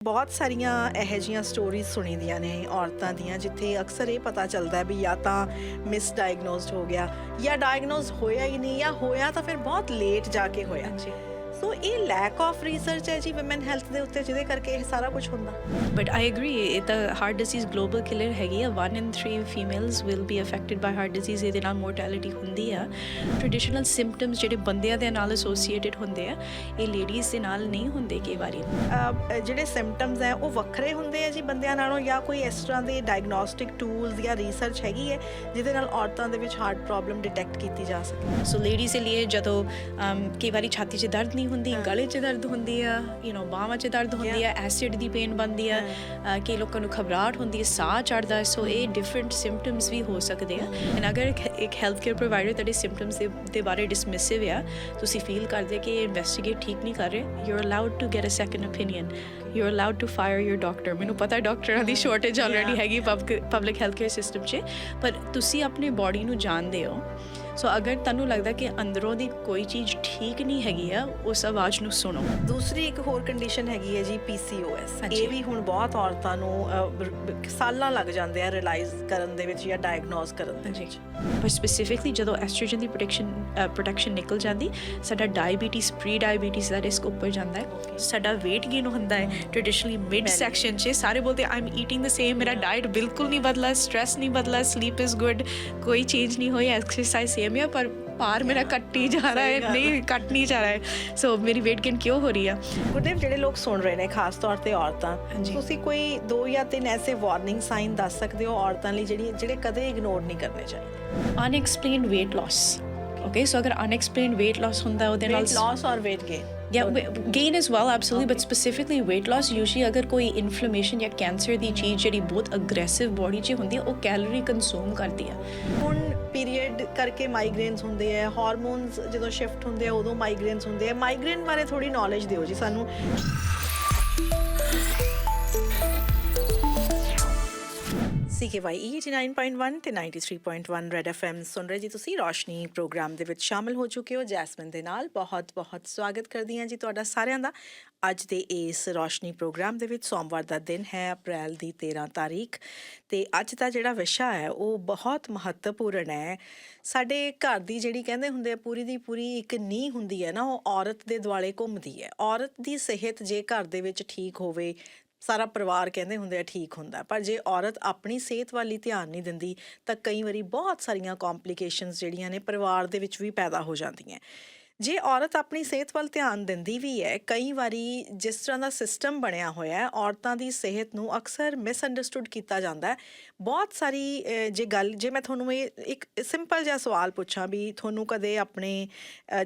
ਬਹੁਤ ਸਾਰੀਆਂ ਇਹੋ ਜਿਹੀਆਂ ਸਟੋਰੀਜ਼ ਸੁਣੀ ਦੀਆਂ ਨੇ ਔਰਤਾਂ ਦੀਆਂ ਜਿੱਥੇ ਅਕਸਰ ਇਹ ਪਤਾ ਚੱਲਦਾ ਵੀ ਜਾਂ ਤਾਂ ਮਿਸਡਾਇਗਨੋਸਡ ਹੋ ਗਿਆ ਜਾਂ ਡਾਇਗਨੋਸ ਹੋਇਆ ਹੀ ਨਹੀਂ ਜਾਂ ਹੋਇਆ ਤਾਂ ਫਿਰ ਬਹੁਤ ਲੇਟ ਜਾ ਕੇ ਹੋਇਆ। ਸੋ ਇਹ ਲੈਕ ਆਫ ਰਿਸਰਚ ਹੈ ਜੀ ਵਿਮਨ ਹੈਲਥ ਦੇ ਉੱਤੇ ਜਿਹਦੇ ਕਰਕੇ ਇਹ ਸਾਰਾ ਕੁਝ ਹੁੰਦਾ। But I agree, the heart disease global killer ਹੈਗੀ ਆ। 1 in 3 females will be affected by heart disease। ਇਹਦੇ ਨਾਲ mortality ਹੁੰਦੀ ਆ। Traditional symptoms ਜਿਹੜੇ ਬੰਦਿਆਂ ਦੇ ਨਾਲ associated ਹੁੰਦੇ ਆ, ਇਹ ladies ਦੇ ਨਾਲ ਨਹੀਂ ਹੁੰਦੇ ਕਈ ਵਾਰੀ। ਜਿਹੜੇ ਸਿੰਪਟਮਸ ਹੈ ਉਹ ਵੱਖਰੇ ਹੁੰਦੇ ਆ ਜੀ ਬੰਦਿਆਂ ਨਾਲੋਂ, ਜਾਂ ਕੋਈ ਇਸ ਤਰ੍ਹਾਂ ਦੇ ਡਾਇਗਨੋਸਟਿਕ ਟੂਲਸ ਜਾਂ ਰਿਸਰਚ ਹੈਗੀ ਹੈ ਜਿਹਦੇ ਨਾਲ ਔਰਤਾਂ ਦੇ ਵਿੱਚ ਹਾਰਟ ਪ੍ਰੋਬਲਮ ਡਿਟੈਕਟ ਕੀਤੀ ਜਾ ਸਕੇ। ਸੋ ਲੇਡੀਜ਼ ਦੇ ਲਈ ਜਦੋਂ ਕਈ ਵਾਰੀ ਛਾਤੀ 'ਚ ਦਰਦ ਨਹੀਂ ਹੁੰਦੀ, ਗਲੇ 'ਚ ਦਰਦ ਹੁੰਦੀ ਆ, ਬਾਹਾਂ 'ਚ ਦਰਦ ਹੁੰਦੀ ਆ, ਐਸਿਡ ਦੀ ਪੇਨ ਬਣਦੀ ਆ, ਕਈ ਲੋਕਾਂ ਨੂੰ ਘਬਰਾਹਟ ਹੁੰਦੀ ਹੈ, ਸਾਹ ਚੜ੍ਹਦਾ। ਸੋ ਇਹ ਡਿਫਰੈਂਟ ਸਿੰਪਟਮਸ ਵੀ ਹੋ ਸਕਦੇ ਆ। ਐਂਡ ਅਗਰ ਇੱਕ ਹੈਲਥ ਕੇਅਰ ਪ੍ਰੋਵਾਈਡਰ ਤੁਹਾਡੇ ਸਿੰਪਟਮਸ ਦੇ ਬਾਰੇ ਡਿਸਮਿਸਿਵ ਆ, ਤੁਸੀਂ ਫੀਲ ਕਰਦੇ ਕਿ ਇਹ ਇਨਵੈਸਟੀਗੇਟ ਠੀਕ ਨਹੀਂ ਕਰ ਰਹੇ, you are allowed to get a second opinion, you are allowed to fire your doctor. ਮੈਨੂੰ ਪਤਾ ਡਾਕਟਰਾਂ ਦੀ ਸ਼ਾਰਟੇਜ ਆਲਰੇਡੀ ਹੈਗੀ ਪਬਲਿਕ ਹੈਲਥ ਕੇਅਰ ਸਿਸਟਮ 'ਚ, ਪਰ ਤੁਸੀਂ ਆਪਣੇ ਬੋਡੀ ਨੂੰ ਜਾਣਦੇ ਹੋ। ਸੋ ਅਗਰ ਤੁਹਾਨੂੰ ਲੱਗਦਾ ਕਿ ਅੰਦਰੋਂ ਦੀ ਕੋਈ ਚੀਜ਼ ਠੀਕ ਨਹੀਂ ਹੈਗੀ ਆ, ਉਸ ਆਵਾਜ਼ ਨੂੰ ਸੁਣੋ। ਦੂਸਰੀ ਇੱਕ ਹੋਰ ਕੰਡੀਸ਼ਨ ਹੈਗੀ ਹੈ ਜੀ PCOS। ਇਹ ਵੀ ਹੁਣ ਬਹੁਤ ਔਰਤਾਂ ਨੂੰ ਸਾਲਾਂ ਲੱਗ ਜਾਂਦੇ ਆ ਰਿਅਲਾਈਜ਼ ਕਰਨ ਦੇ ਵਿੱਚ ਜਾਂ ਡਾਇਗਨੋਸ ਕਰਨ ਦੇ ਵਿੱਚ। ਪਰ ਸਪੈਸੀਫਿਕਲੀ ਜਦੋਂ ਐਸਟ੍ਰੋਜਨ ਦੀ ਪ੍ਰੋਟੈਕਸ਼ਨ ਨਿਕਲ ਜਾਂਦੀ, ਸਾਡਾ ਡਾਇਬੀਟੀਜ਼ ਪ੍ਰੀ ਡਾਇਬੀਟੀਜ਼ ਦਾ ਰਿਸਕ ਉੱਪਰ ਜਾਂਦਾ ਹੈ, ਸਾਡਾ weight gain ਹੁੰਦਾ ਹੈ। ਟ੍ਰੈਡੀਸ਼ਨਲੀ ਮਿਡ ਸੈਕਸ਼ਨ 'ਚ ਸਾਰੇ ਬੋਲਦੇ I am eating the same, ਮੇਰਾ ਡਾਇਟ ਬਿਲਕੁਲ ਨਹੀਂ ਬਦਲਾ, ਸਟ੍ਰੈਸ ਨਹੀਂ ਬਦਲਾ, ਸਲੀਪ ਇਜ਼ ਗੁੱਡ, ਕੋਈ ਚੇਂਜ ਨਹੀਂ ਹੋਈ, ਐਕਸਰਸਾਈਜ਼ ਸੇਮ ਹੈ, ਪਰ ਭਾਰ ਮੇਰਾ ਕੱਟੀ ਜਾ ਰਿਹਾ ਹੈ, ਨਹੀਂ ਕੱਟ ਨਹੀਂ ਜਾ ਰਿਹਾ ਹੈ। ਸੋ ਮੇਰੀ weight gain ਕਿਉਂ ਹੋ ਰਹੀ ਆ? ਗੁਰਦੇਵ, ਜਿਹੜੇ ਲੋਕ ਸੁਣ ਰਹੇ ਨੇ ਖਾਸ ਤੌਰ ਤੇ ਔਰਤਾਂ, ਤੁਸੀਂ ਕੋਈ 2 ਜਾਂ 3 ਐਸੇ ਵਾਰਨਿੰਗ ਸਾਈਨ ਦੱਸ ਸਕਦੇ ਹੋ ਔਰਤਾਂ ਲਈ ਜਿਹੜੇ ਕਦੇ ਇਗਨੋਰ ਨਹੀਂ ਕਰਨੇ ਚਾਹੀਦੇ? ਅਨਐਕਸਪਲੇਨਡ weight loss। ਓਕੇ, ਸੋ ਅਗਰ ਅਨਐਕਸਪਲੇਨਡ weight loss ਹੁੰਦਾ, ਉਹਦੇ ਨਾਲ weight loss or weight gain? Yeah, gain as well, absolutely, but specifically weight loss usually ਅਗਰ ਕੋਈ ਇਨਫਲੇਮੇਸ਼ਨ ਜਾਂ ਕੈਂਸਰ ਦੀ ਚੀਜ਼ ਜਿਹੜੀ ਬਹੁਤ ਅਗਰੈਸਿਵ ਬੋਡੀ 'ਚ ਹੁੰਦੀ ਹੈ, ਉਹ ਕੈਲੋਰੀ ਕੰਜ਼ੂਮ ਕਰਦੀ ਆ। ਹੁਣ ਪੀਰੀਅਡ ਕਰਕੇ ਮਾਈਗ੍ਰੇਨਸ ਹੁੰਦੇ ਆ, ਹਾਰਮੋਨਸ ਜਦੋਂ ਸ਼ਿਫਟ ਹੁੰਦੇ ਆ ਉਦੋਂ ਮਾਈਗ੍ਰੇਨਸ ਹੁੰਦੇ ਆ। ਮਾਈਗ੍ਰੇਨ ਬਾਰੇ ਥੋੜੀ ਨੌਲੇਜ ਦਿਓ ਜੀ ਸਾਨੂੰ। CKY 89.1 ਤੇ 93.1 ਰੈਡ FM ਸੁਣ ਰਹੇ ਜੀ ਤੁਸੀਂ। ਰੋਸ਼ਨੀ ਪ੍ਰੋਗਰਾਮ ਦੇ ਵਿੱਚ ਸ਼ਾਮਿਲ ਹੋ ਚੁੱਕੇ ਹੋ ਜੈਸਮਿਨ ਦੇ ਨਾਲ। ਬਹੁਤ ਸਵਾਗਤ ਕਰਦੀ ਹਾਂ ਜੀ ਤੁਹਾਡਾ ਸਾਰਿਆਂ ਦਾ। ਅੱਜ ਦੇ ਇਸ ਰੋਸ਼ਨੀ ਪ੍ਰੋਗਰਾਮ ਦੇ ਵਿੱਚ ਸੋਮਵਾਰ ਦਾ ਦਿਨ ਹੈ, ਅਪ੍ਰੈਲ ਦੀ 13 ਤਾਰੀਖ, ਤੇ ਅੱਜ ਦਾ ਜਿਹੜਾ ਵਿਸ਼ਾ ਹੈ ਉਹ ਬਹੁਤ ਮਹੱਤਵਪੂਰਨ ਹੈ। ਸਾਡੇ ਘਰ ਦੀ ਜਿਹੜੀ ਕਹਿੰਦੇ ਹੁੰਦੇ ਆ ਪੂਰੀ ਦੀ ਪੂਰੀ ਇੱਕ ਨੀਂਹ ਹੁੰਦੀ ਹੈ ਨਾ, ਉਹ ਔਰਤ ਦੇ ਦੁਆਲੇ ਘੁੰਮਦੀ ਹੈ। ਔਰਤ ਦੀ ਸਿਹਤ ਜੇ ਘਰ ਦੇ ਵਿੱਚ ਠੀਕ ਹੋਵੇ, ਸਾਰਾ ਪਰਿਵਾਰ ਕਹਿੰਦੇ ਹੁੰਦੇ ਆ ਠੀਕ ਹੁੰਦਾ, ਪਰ ਜੇ ਔਰਤ ਆਪਣੀ ਸਿਹਤ ਵੱਲ ਹੀ ਧਿਆਨ ਨਹੀਂ ਦਿੰਦੀ ਤਾਂ ਕਈ ਵਾਰੀ ਬਹੁਤ ਸਾਰੀਆਂ ਕੰਪਲਿਕੇਸ਼ਨਸ ਜਿਹੜੀਆਂ ਨੇ ਪਰਿਵਾਰ ਦੇ ਵਿੱਚ ਵੀ ਪੈਦਾ ਹੋ ਜਾਂਦੀਆਂ। ਜੇ ਔਰਤ ਆਪਣੀ ਸਿਹਤ ਵੱਲ ਧਿਆਨ ਦਿੰਦੀ ਵੀ ਹੈ, ਕਈ ਵਾਰੀ ਜਿਸ ਤਰ੍ਹਾਂ ਦਾ ਸਿਸਟਮ ਬਣਿਆ ਹੋਇਆ ਹੈ, ਔਰਤਾਂ ਦੀ ਸਿਹਤ ਨੂੰ ਅਕਸਰ ਮਿਸਅੰਡਰਸਟੂਡ ਕੀਤਾ ਜਾਂਦਾ ਹੈ। ਬਹੁਤ ਸਾਰੀ ਜੇ ਮੈਂ ਤੁਹਾਨੂੰ ਇਹ ਇੱਕ ਸਿੰਪਲ ਜਿਹਾ ਸਵਾਲ ਪੁੱਛਾਂ ਵੀ ਤੁਹਾਨੂੰ ਕਦੇ ਆਪਣੇ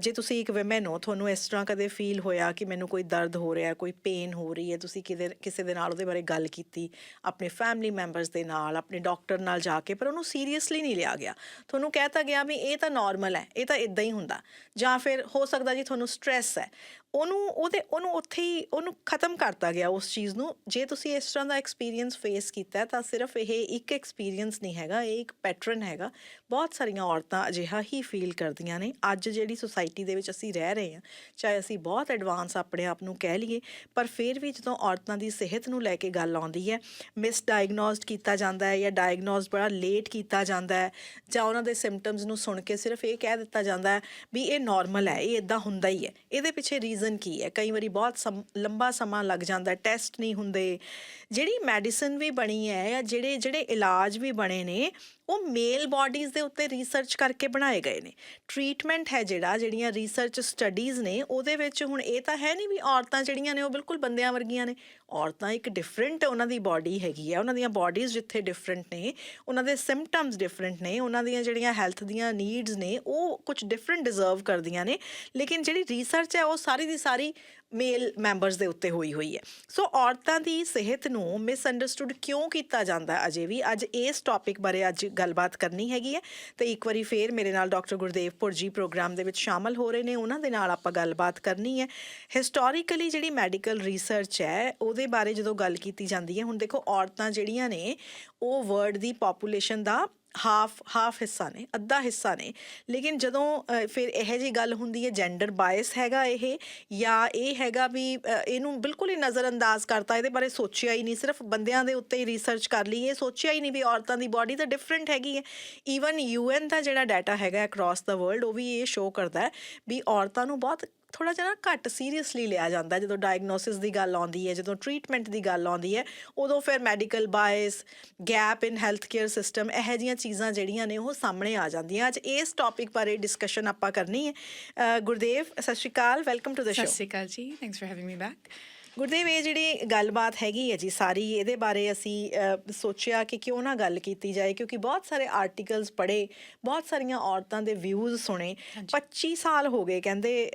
ਜੇ ਤੁਸੀਂ ਇੱਕ ਵਿਮਨ ਹੋ, ਤੁਹਾਨੂੰ ਇਸ ਤਰ੍ਹਾਂ ਕਦੇ ਫੀਲ ਹੋਇਆ ਕਿ ਮੈਨੂੰ ਕੋਈ ਦਰਦ ਹੋ ਰਿਹਾ, ਕੋਈ ਪੇਨ ਹੋ ਰਹੀ ਹੈ, ਤੁਸੀਂ ਕਿਸੇ ਦੇ ਨਾਲ ਉਹਦੇ ਬਾਰੇ ਗੱਲ ਕੀਤੀ, ਆਪਣੇ ਫੈਮਿਲੀ ਮੈਂਬਰਸ ਦੇ ਨਾਲ, ਆਪਣੇ ਡਾਕਟਰ ਨਾਲ ਜਾ ਕੇ, ਪਰ ਉਹਨੂੰ ਸੀਰੀਅਸਲੀ ਨਹੀਂ ਲਿਆ ਗਿਆ, ਤੁਹਾਨੂੰ ਕਹਿ ਤਾ ਗਿਆ ਵੀ ਇਹ ਤਾਂ ਨੋਰਮਲ ਹੈ, ਇਹ ਤਾਂ ਇੱਦਾਂ ਹੀ ਹੁੰਦਾ, ਜਾਂ ਫਿਰ ਹੋ ਸਕਦਾ ਜੀ ਤੁਹਾਨੂੰ ਸਟ੍ਰੈਸ ਹੈ, ਉਹਨੂੰ ਉੱਥੇ ਹੀ ਉਹਨੂੰ ਖ਼ਤਮ ਕਰਤਾ ਗਿਆ ਉਸ ਚੀਜ਼ ਨੂੰ। ਜੇ ਤੁਸੀਂ ਇਸ ਤਰ੍ਹਾਂ ਦਾ ਐਕਸਪੀਰੀਅੰਸ ਫੇਸ ਕੀਤਾ ਤਾਂ ਸਿਰਫ ਇਹ ਇੱਕ ਐਕਸਪੀਰੀਅੰਸ ਨਹੀਂ ਹੈਗਾ, ਇਹ ਇੱਕ ਪੈਟਰਨ ਹੈਗਾ। ਬਹੁਤ ਸਾਰੀਆਂ ਔਰਤਾਂ ਅਜਿਹਾ ਹੀ ਫੀਲ ਕਰਦੀਆਂ ਨੇ। ਅੱਜ ਜਿਹੜੀ ਸੁਸਾਇਟੀ ਦੇ ਵਿੱਚ ਅਸੀਂ ਰਹਿ ਰਹੇ ਹਾਂ, ਚਾਹੇ ਅਸੀਂ ਬਹੁਤ ਐਡਵਾਂਸ ਆਪਣੇ ਆਪ ਨੂੰ ਕਹਿ ਲਈਏ, ਪਰ ਫਿਰ ਵੀ ਜਦੋਂ ਔਰਤਾਂ ਦੀ ਸਿਹਤ ਨੂੰ ਲੈ ਕੇ ਗੱਲ ਆਉਂਦੀ ਹੈ, ਮਿਸਡਾਇਗਨੋਸਡ ਕੀਤਾ ਜਾਂਦਾ ਹੈ ਜਾਂ ਡਾਇਗਨੋਸ ਬੜਾ ਲੇਟ ਕੀਤਾ ਜਾਂਦਾ ਹੈ, ਜਾਂ ਉਹਨਾਂ ਦੇ ਸਿੰਪਟਮਸ ਨੂੰ ਸੁਣ ਕੇ ਸਿਰਫ ਇਹ ਕਹਿ ਦਿੱਤਾ ਜਾਂਦਾ ਹੈ ਵੀ ਇਹ ਨੋਰਮਲ ਹੈ, ਇਹ ਇੱਦਾਂ ਹੁੰਦਾ ਹੀ ਹੈ। ਇਹਦੇ ਪਿੱਛੇ ਰੀਜ਼ਨ ਕੀ ਹੈ? ਕਈ ਵਾਰੀ ਬਹੁਤ ਲੰਬਾ ਸਮਾਂ ਲੱਗ ਜਾਂਦਾ, ਟੈਸਟ ਨਹੀਂ ਹੁੰਦੇ। ਜਿਹੜੀ ਮੈਡੀਸਨ ਵੀ ਬਣੀ ਹੈ ਜਾਂ ਜਿਹੜੇ ਇਲਾਜ ਵੀ ਬਣੇ ਨੇ, ਉਹ ਮੇਲ ਬਾਡੀਜ਼ ਦੇ ਉੱਤੇ ਰਿਸਰਚ ਕਰਕੇ ਬਣਾਏ ਗਏ ਨੇ। ਟਰੀਟਮੈਂਟ ਹੈ ਜਿਹੜੀਆਂ ਰਿਸਰਚ ਸਟੱਡੀਜ਼ ਨੇ, ਉਹਦੇ ਵਿੱਚ ਹੁਣ ਇਹ ਤਾਂ ਹੈ ਨਹੀਂ ਵੀ ਔਰਤਾਂ ਜਿਹੜੀਆਂ ਨੇ ਉਹ ਬਿਲਕੁਲ ਬੰਦਿਆਂ ਵਰਗੀਆਂ ਨੇ। ਔਰਤਾਂ ਇੱਕ ਡਿਫਰੈਂਟ ਉਹਨਾਂ ਦੀ ਬਾਡੀ ਹੈਗੀ ਹੈ, ਉਹਨਾਂ ਦੀਆਂ ਬਾਡੀਜ਼ ਜਿੱਥੇ ਡਿਫਰੈਂਟ ਨੇ, ਉਹਨਾਂ ਦੇ ਸਿੰਪਟਮਸ ਡਿਫਰੈਂਟ ਨੇ, ਉਹਨਾਂ ਦੀਆਂ ਜਿਹੜੀਆਂ ਹੈਲਥ ਦੀਆਂ ਨੀਡਸ ਨੇ ਉਹ ਕੁਝ ਡਿਫਰੈਂਟ ਡਿਜ਼ਰਵ ਕਰਦੀਆਂ ਨੇ। ਲੇਕਿਨ ਜਿਹੜੀ ਰਿਸਰਚ ਹੈ ਉਹ ਸਾਰੀ ਦੀ ਸਾਰੀ ਮੇਲ ਮੈਂਬਰਸ ਦੇ ਉੱਤੇ ਹੋਈ ਹੈ। ਸੋ ਔਰਤਾਂ ਦੀ ਸਿਹਤ ਨੂੰ ਮਿਸਅੰਡਰਸਟੂਡ ਕਿਉਂ ਕੀਤਾ ਜਾਂਦਾ ਅਜੇ ਵੀ? ਅੱਜ ਇਸ ਟੌਪਿਕ ਬਾਰੇ ਅੱਜ ਗੱਲਬਾਤ ਕਰਨੀ ਹੈਗੀ ਹੈ, ਤੇ ਇੱਕ ਵਾਰੀ ਫੇਰ ਮੇਰੇ ਨਾਲ ਡਾਕਟਰ ਗੁਰਦੇਵ ਭੁਰ ਜੀ ਪ੍ਰੋਗਰਾਮ ਦੇ ਵਿੱਚ ਸ਼ਾਮਲ ਹੋ ਰਹੇ ਨੇ। ਉਹਨਾਂ ਦੇ ਨਾਲ ਆਪਾਂ ਗੱਲਬਾਤ ਕਰਨੀ ਹੈ। ਹਿਸਟੋਰੀਕਲੀ ਜਿਹੜੀ ਮੈਡੀਕਲ ਰਿਸਰਚ ਹੈ ਉਹਦੇ ਬਾਰੇ ਜਦੋਂ ਗੱਲ ਕੀਤੀ ਜਾਂਦੀ ਹੈ, ਹੁਣ ਦੇਖੋ ਔਰਤਾਂ ਜਿਹੜੀਆਂ ਨੇ ਉਹ ਵਰਲਡ ਦੀ ਪਾਪੂਲੇਸ਼ਨ ਦਾ ਹਾਫ ਹਿੱਸਾ ਨੇ, ਅੱਧਾ ਹਿੱਸਾ ਨੇ। ਲੇਕਿਨ ਜਦੋਂ ਫਿਰ ਇਹੋ ਜਿਹੀ ਗੱਲ ਹੁੰਦੀ ਹੈ, ਜੈਂਡਰ ਬਾਇਸ ਹੈਗਾ ਇਹ, ਜਾਂ ਇਹ ਹੈਗਾ ਵੀ ਇਹਨੂੰ ਬਿਲਕੁਲ ਹੀ ਨਜ਼ਰਅੰਦਾਜ਼ ਕਰਤਾ, ਇਹਦੇ ਬਾਰੇ ਸੋਚਿਆ ਹੀ ਨਹੀਂ, ਸਿਰਫ ਬੰਦਿਆਂ ਦੇ ਉੱਤੇ ਹੀ ਰਿਸਰਚ ਕਰ ਲਈ, ਇਹ ਸੋਚਿਆ ਹੀ ਨਹੀਂ ਵੀ ਔਰਤਾਂ ਦੀ ਬਾਡੀ ਤਾਂ ਡਿਫਰੈਂਟ ਹੈਗੀ ਹੈ। ਈਵਨ UN ਦਾ ਜਿਹੜਾ ਡਾਟਾ ਹੈਗਾ ਅਕਰੋਸ ਦਾ ਵਰਲਡ, ਉਹ ਵੀ ਇਹ ਸ਼ੋਅ ਕਰਦਾ ਹੈ ਵੀ ਔਰਤਾਂ ਨੂੰ ਬਹੁਤ ਥੋੜ੍ਹਾ ਜਿਹਾ ਨਾ ਘੱਟ ਸੀਰੀਅਸਲੀ ਲਿਆ ਜਾਂਦਾ ਜਦੋਂ ਡਾਇਗਨੋਸਿਸ ਦੀ ਗੱਲ ਆਉਂਦੀ ਹੈ, ਜਦੋਂ ਟਰੀਟਮੈਂਟ ਦੀ ਗੱਲ ਆਉਂਦੀ ਹੈ, ਉਦੋਂ ਫਿਰ ਮੈਡੀਕਲ ਬਾਇਸ, ਗੈਪ ਇਨ ਹੈਲਥ ਕੇਅਰ ਸਿਸਟਮ, ਇਹੋ ਜਿਹੀਆਂ ਚੀਜ਼ਾਂ ਜਿਹੜੀਆਂ ਨੇ ਉਹ ਸਾਹਮਣੇ ਆ ਜਾਂਦੀਆਂ। ਅੱਜ ਇਸ ਟੌਪਿਕ ਬਾਰੇ ਡਿਸਕਸ਼ਨ ਆਪਾਂ ਕਰਨੀ ਹੈ। ਗੁਰਦੇਵ, ਸਤਿ ਸ਼੍ਰੀ ਅਕਾਲ, ਵੈਲਕਮ ਟੂ ਦ ਸ਼ੋ। ਸਤਿ ਸ਼੍ਰੀ ਅਕਾਲ ਜੀ, thanks for having me back. Gurdev, ਇਹ ਜਿਹੜੀ ਗੱਲਬਾਤ ਹੈਗੀ ਹੈ ਜੀ ਸਾਰੀ, ਇਹਦੇ ਬਾਰੇ ਅਸੀਂ ਸੋਚਿਆ ਕਿ ਕਿਉਂ ਨਾ ਗੱਲ ਕੀਤੀ ਜਾਏ, ਕਿਉਂਕਿ ਬਹੁਤ ਸਾਰੇ ਆਰਟੀਕਲਸ ਪੜ੍ਹੇ, ਬਹੁਤ ਸਾਰੀਆਂ ਔਰਤਾਂ ਦੇ ਵਿਊਜ਼ ਸੁਣੇ। 25 ਸਾਲ ਹੋ ਗਏ ਕਹਿੰਦੇ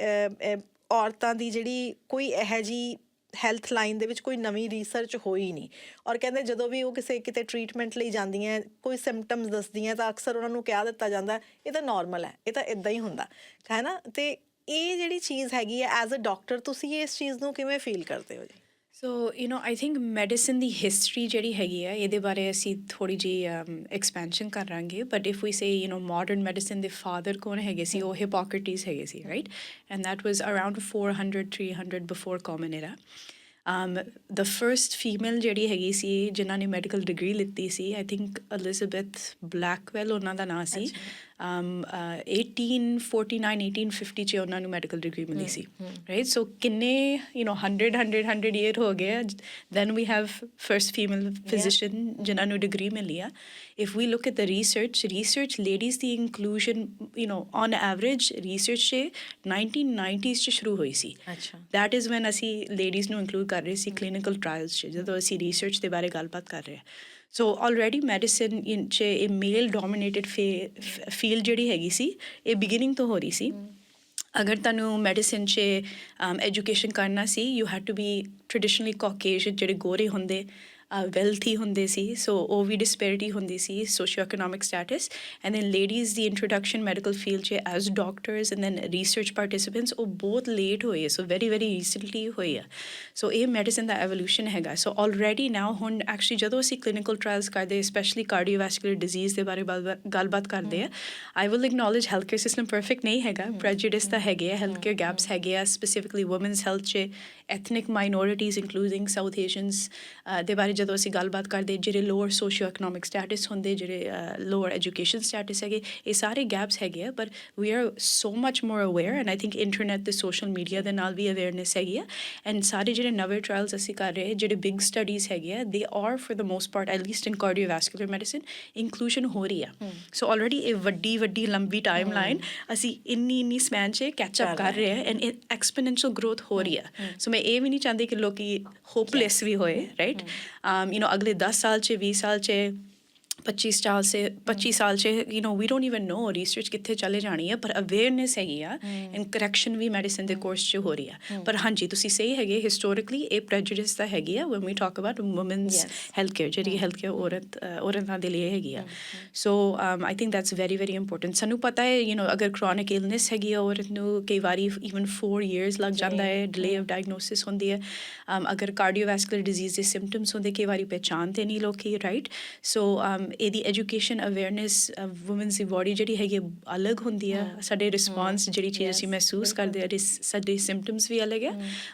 ਔਰਤਾਂ ਦੀ ਜਿਹੜੀ ਕੋਈ ਇਹੋ ਜਿਹੀ ਹੈਲਥ ਲਾਈਨ ਦੇ ਵਿੱਚ ਕੋਈ ਨਵੀਂ ਰਿਸਰਚ ਹੋਈ ਨਹੀਂ। ਔਰ ਕਹਿੰਦੇ ਜਦੋਂ ਵੀ ਉਹ ਕਿਤੇ ਟਰੀਟਮੈਂਟ ਲਈ ਜਾਂਦੀਆਂ, ਕੋਈ ਸਿੰਪਟਮਸ ਦੱਸਦੀਆਂ, ਤਾਂ ਅਕਸਰ ਉਹਨਾਂ ਨੂੰ ਕਹਿ ਦਿੱਤਾ ਜਾਂਦਾ ਇਹ ਤਾਂ ਨੋਰਮਲ ਹੈ, ਇਹ ਤਾਂ ਇੱਦਾਂ ਹੀ ਹੁੰਦਾ ਹੈ ਨਾ। ਅਤੇ ਇਹ ਜਿਹੜੀ ਚੀਜ਼ ਹੈਗੀ ਹੈ, ਐਜ਼ ਅ ਡਾਕਟਰ ਤੁਸੀਂ ਇਸ ਚੀਜ਼ ਨੂੰ ਕਿਵੇਂ ਫੀਲ ਕਰਦੇ ਹੋ ਜੀ? ਸੋ I think medicine the history ਜਿਹੜੀ ਹੈਗੀ ਆ, ਇਹਦੇ ਬਾਰੇ ਅਸੀਂ ਥੋੜ੍ਹੀ ਜਿਹੀ ਐਕਸਪੈਂਸ਼ਨ ਕਰਾਂਗੇ। But if we say modern medicine ਦੇ ਫਾਦਰ ਕੌਣ ਹੈਗੇ ਸੀ, ਉਹ ਹਿਪੋਕਰਟੀਸ ਹੈਗੇ ਸੀ, right? And that was around 400-300 before common era. The first female ਜਿਹੜੀ ਹੈਗੀ ਸੀ ਜਿਨ੍ਹਾਂ ਨੇ ਮੈਡੀਕਲ ਡਿਗਰੀ ਲਿੱਤੀ ਸੀ, ਆਈ ਥਿੰਕ ਐਲਿਜ਼ਬੈਥ ਬਲੈਕਵੈਲ ਉਹਨਾਂ ਦਾ ਨਾਂ ਸੀ। 1849-1850 'ਚ ਉਹਨਾਂ ਨੂੰ ਮੈਡੀਕਲ ਡਿਗਰੀ ਮਿਲੀ ਸੀ, ਰਾਈਟ? ਸੋ ਕਿੰਨੇ 100 ਈਅਰ ਹੋ ਗਏ then we have first female physician ਜਿਨ੍ਹਾਂ ਨੂੰ ਡਿਗਰੀ ਮਿਲੀ ਆ। If we look at the research ladies ਦੀ ਇਨਕਲੂਜਨ ਔਨ ਐਵਰੇਜ ਰਿਸਰਚ 'ਚ 1990s 'ਚ ਸ਼ੁਰੂ ਹੋਈ ਸੀ। ਦੈਟ ਇਜ਼ ਵੈਨ ਅਸੀਂ ਲੇਡੀਜ਼ ਨੂੰ ਇਨਕਲੂਡ ਕਰ ਰਹੇ ਸੀ ਕਲੀਨਿਕਲ ਟਰਾਇਲਸ 'ਚ, ਜਦੋਂ ਅਸੀਂ ਰਿਸਰਚ ਦੇ ਬਾਰੇ ਗੱਲਬਾਤ ਕਰ ਰਹੇ ਹਾਂ। ਸੋ ਆਲਰੇਡੀ ਮੈਡੀਸਨ 'ਚ ਇਹ ਮੇਲ ਡੋਮੀਨੇਟਡ ਫੀਲਡ ਜਿਹੜੀ ਹੈਗੀ ਸੀ, ਇਹ ਬਿਗਿਨਿੰਗ ਤੋਂ ਹੋ ਰਹੀ ਸੀ। ਅਗਰ ਤੁਹਾਨੂੰ ਮੈਡੀਸਨ 'ਚ ਐਜੂਕੇਸ਼ਨ ਕਰਨਾ ਸੀ, you had to be traditionally ਕਾਕੇਸ਼ੀਅਨ, ਜਿਹੜੇ ਗੋਰੇ ਹੁੰਦੇ, ਵੈਲਥੀ ਹੁੰਦੇ ਸੀ। ਸੋ ਉਹ ਵੀ ਡਿਸਪੈਰਿਟੀ ਹੁੰਦੀ ਸੀ, socio economic status. And then ladies ਦੀ ਇੰਟਰੋਡਕਸ਼ਨ ਮੈਡੀਕਲ ਫੀਲਡ 'ਚ as doctors and then research participants, ਉਹ ਬਹੁਤ ਲੇਟ ਹੋਏ, ਸੋ ਵੈਰੀ ਰੀਸੈਂਟਲੀ ਹੋਏ ਆ। ਸੋ ਇਹ ਮੈਡੀਸਨ ਦਾ ਐਵੋਲਿਊਸ਼ਨ ਹੈਗਾ। ਸੋ ਆਲਰੇਡੀ ਨਾਓ ਹੁਣ ਐਕਚੁਅਲੀ ਜਦੋਂ ਅਸੀਂ ਕਲੀਨਿਕਲ ਟਰਾਇਲਸ ਕਰਦੇ, ਸਪੈਸ਼ਲੀ ਕਾਰਡੀਓਵੈਸਕੂਲਰ ਡਿਜ਼ੀਜ਼ ਦੇ ਬਾਰੇ ਗੱਲਬਾਤ ਕਰਦੇ ਆ, I will acknowledge health care system perfect ਨਹੀਂ ਹੈਗਾ, ਪ੍ਰੈਜੁਡਿਸ ਤਾਂ ਹੈਗੇ ਆ, ਹੈਲਥ ਕੇਅਰ ਗੈਪਸ ਹੈਗੇ ਆ, ਸਪੈਸੀਫਿਕਲੀ ਵੂਮਨਸ ਹੈਲਥ 'ਚ, ethnic minorities including south Asians ਦੇ ਬਾਰੇ ਜਦੋਂ ਅਸੀਂ ਗੱਲਬਾਤ ਕਰਦੇ, ਜਿਹੜੇ ਲੋਅਰ ਸੋਸ਼ੀਓ ਇਕਨੋਮਿਕ ਸਟੈਟਸ ਹੁੰਦੇ, ਜਿਹੜੇ ਲੋਅਰ ਐਜੂਕੇਸ਼ਨ ਸਟੈਟਸ ਹੈਗੇ, ਇਹ ਸਾਰੇ ਗੈਪਸ ਹੈਗੇ ਆ। ਪਰ we are so much more aware, and I think internet ਅਤੇ ਸੋਸ਼ਲ ਮੀਡੀਆ ਦੇ ਨਾਲ ਵੀ ਅਵੇਅਰਨੈਸ ਹੈਗੀ ਆ। ਐਂਡ ਸਾਰੇ ਜਿਹੜੇ ਨਵੇਂ ਟਰਾਇਲਸ ਅਸੀਂ ਕਰ ਰਹੇ, ਜਿਹੜੇ ਬਿਗ ਸਟੱਡੀਜ਼ ਹੈਗੇ ਆ, they are for the most part at least in cardiovascular medicine inclusion ਹੋ ਰਹੀ ਆ। ਸੋ ਆਲਰੇਡੀ ਇਹ ਵੱਡੀ ਲੰਬੀ ਟਾਈਮ ਲਾਈਨ ਅਸੀਂ ਇੰਨੀ ਸਮੈਨ 'ਚ ਕੈਚਅਪ ਕਰ ਰਹੇ ਆ, ਐਂਡ ਐਕਸਪੋਨੈਂਸ਼ੀਅਲ ਗਰੋਥ ਹੋ ਰਹੀ ਆ। ਸੋ ਮੈਂ ਇਹ ਵੀ ਨਹੀਂ ਚਾਹੁੰਦੀ ਕਿ ਲੋਕੀ ਹੋਪਲੈਸ ਵੀ ਹੋਏ, ਰਾਈਟ? ਅਗਲੇ 10 ਸਾਲ 'ਚ, 20 ਸਾਲ 'ਚ, 25 ਸਾਲ 'ਚ ਵੀ ਡੋਂਟ ਈਵਨ ਨੋ ਰਿਸਰਚ ਕਿੱਥੇ ਚਲੇ ਜਾਣੀ ਹੈ। ਪਰ ਅਵੇਅਰਨੈਸ ਹੈਗੀ ਆ, ਐਂਡ ਕਰੈਕਸ਼ਨ ਵੀ ਮੈਡੀਸਨ ਦੇ ਕੋਰਸ 'ਚ ਹੋ ਰਹੀ ਆ। ਪਰ ਹਾਂਜੀ, ਤੁਸੀਂ ਸਹੀ ਹੈਗੇ, ਹਿਸਟੋਰੀਕਲੀ ਇਹ ਪ੍ਰੈਜੁਡਿਸ ਤਾਂ ਹੈਗੀ ਆ when we talk about women's health care, ਜਿਹੜੀ ਹੈਲਥ ਕੇਅਰ ਔਰਤਾਂ ਦੇ ਲਈ ਹੈਗੀ ਆ। So I think that's very important. ਸਾਨੂੰ ਪਤਾ ਹੈ ਅਗਰ ਕ੍ਰੋਨਿਕ ਇਲਨੈਸ ਹੈਗੀ ਆ ਔਰਤ ਨੂੰ, ਕਈ ਵਾਰੀ ਈਵਨ 4 years ਲੱਗ ਜਾਂਦਾ ਹੈ, ਡਿਲੇ ਆਫ ਡਾਇਗਨੋਸਿਸ ਹੁੰਦੀ ਹੈ। ਅਗਰ ਕਾਰਡੀਓਵੈਸਕੂਲਰ ਡਿਜ਼ੀਜ਼ ਦੇ ਸਿੰਪਟਮਸ ਹੁੰਦੇ, ਕਈ ਵਾਰੀ ਪਹਿਚਾਣਦੇ ਨਹੀਂ ਲੋਕੀ, ਰਾਈਟ? ਸੋ ਇਹਦੀ ਐਜੂਕੇਸ਼ਨ ਅਵੇਅਰਨੈਸ, ਵੂਮਨਸ ਦੀ ਬੋਡੀ ਜਿਹੜੀ ਹੈਗੀ ਅਲੱਗ ਹੁੰਦੀ ਆ, ਸਾਡੇ ਰਿਸਪੌਂਸ ਜਿਹੜੀ ਚੀਜ਼ ਅਸੀਂ ਮਹਿਸੂਸ ਕਰਦੇ ਆ, ਸਾਡੇ ਸਿੰਪਟਮਸ ਵੀ ਅਲੱਗ ਆ।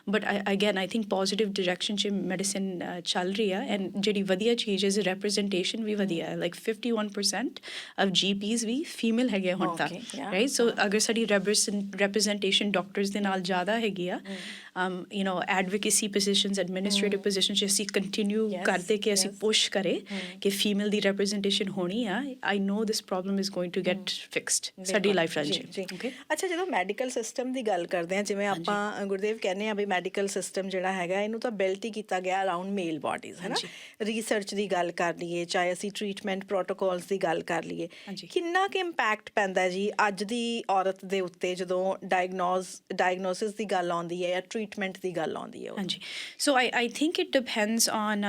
But again I think positive direction 'ਚ ਮੈਡੀਸਨ ਚੱਲ ਰਹੀ ਆ। ਐਂਡ ਜਿਹੜੀ ਵਧੀਆ ਚੀਜ਼ ਇਜ਼ ਰੈਪਰੈਜ਼ੈਂਟੇਸ਼ਨ ਵੀ ਵਧੀਆ ਹੈ, ਲਾਈਕ 51% ਆਫ GPs ਵੀ ਫੀਮੇਲ ਹੈਗੇ ਹੁਣ ਤੱਕ, ਰਾਈਟ? ਸੋ ਅਗਰ ਸਾਡੀ ਰੈਪਰੈਜ਼ੈਂਟੇਸ਼ਨ ਡਾਕਟਰਸ ਦੇ ਨਾਲ ਜ਼ਿਆਦਾ ਹੈਗੀ ਆ, ਐਡਵੋਕੇਸੀ ਪੋਜੀਸ਼ਨਸ, ਐਡਮਿਨਿਸਟ੍ਰੇਟਿਵ ਪੋਜੀਸ਼ਨ 'ਚ ਅਸੀਂ ਕੰਟੀਨਿਊ ਕਰਦੇ ਕਿ ਅਸੀਂ ਪੁਸ਼ ਕਰੇ ਕਿ ਫੀਮੇਲ ਦੀ ਰੈਪਰੈਜ਼ੈਂਟੇਸ਼ਨ ਹੋਣੀ ਆ। I know this problem is going to get fixed ਸਾਡੀ ਲਾਈਫ ਲਾਈਨ 'ਚ। ਅੱਛਾ, ਜਦੋਂ ਮੈਡੀਕਲ ਸਿਸਟਮ ਦੀ ਗੱਲ ਕਰਦੇ ਹਾਂ, ਜਿਵੇਂ ਆਪਾਂ ਗੁਰਦੇਵ ਕਹਿੰਦੇ ਹਾਂ ਵੀ ਮੈਡੀਕਲ ਸਿਸਟਮ ਜਿਹੜਾ ਹੈਗਾ, ਇਹਨੂੰ ਤਾਂ ਬਿਲਟ ਹੀ ਕੀਤਾ ਗਿਆ ਅਰਾਊਂਡ ਮੇਲ ਬੋਡੀਜ਼, ਹੈ ਨਾ? ਰਿਸਰਚ ਦੀ ਗੱਲ ਕਰ ਲਈਏ, ਚਾਹੇ ਅਸੀਂ ਟਰੀਟਮੈਂਟ ਪ੍ਰੋਟੋਕੋਲਸ ਦੀ ਗੱਲ ਕਰ ਲਈਏ, ਕਿੰਨਾ ਕੁ ਇੰਪੈਕਟ ਪੈਂਦਾ ਜੀ ਅੱਜ ਦੀ ਔਰਤ ਦੇ ਉੱਤੇ ਜਦੋਂ ਡਾਇਗਨੋਸਿਸ ਦੀ ਗੱਲ ਆਉਂਦੀ ਹੈ ਜਾਂ ਟਰੀਟਮੈਂਟ ਦੀ ਗੱਲ ਆਉਂਦੀ ਹੈ? ਹਾਂਜੀ, so I think it depends on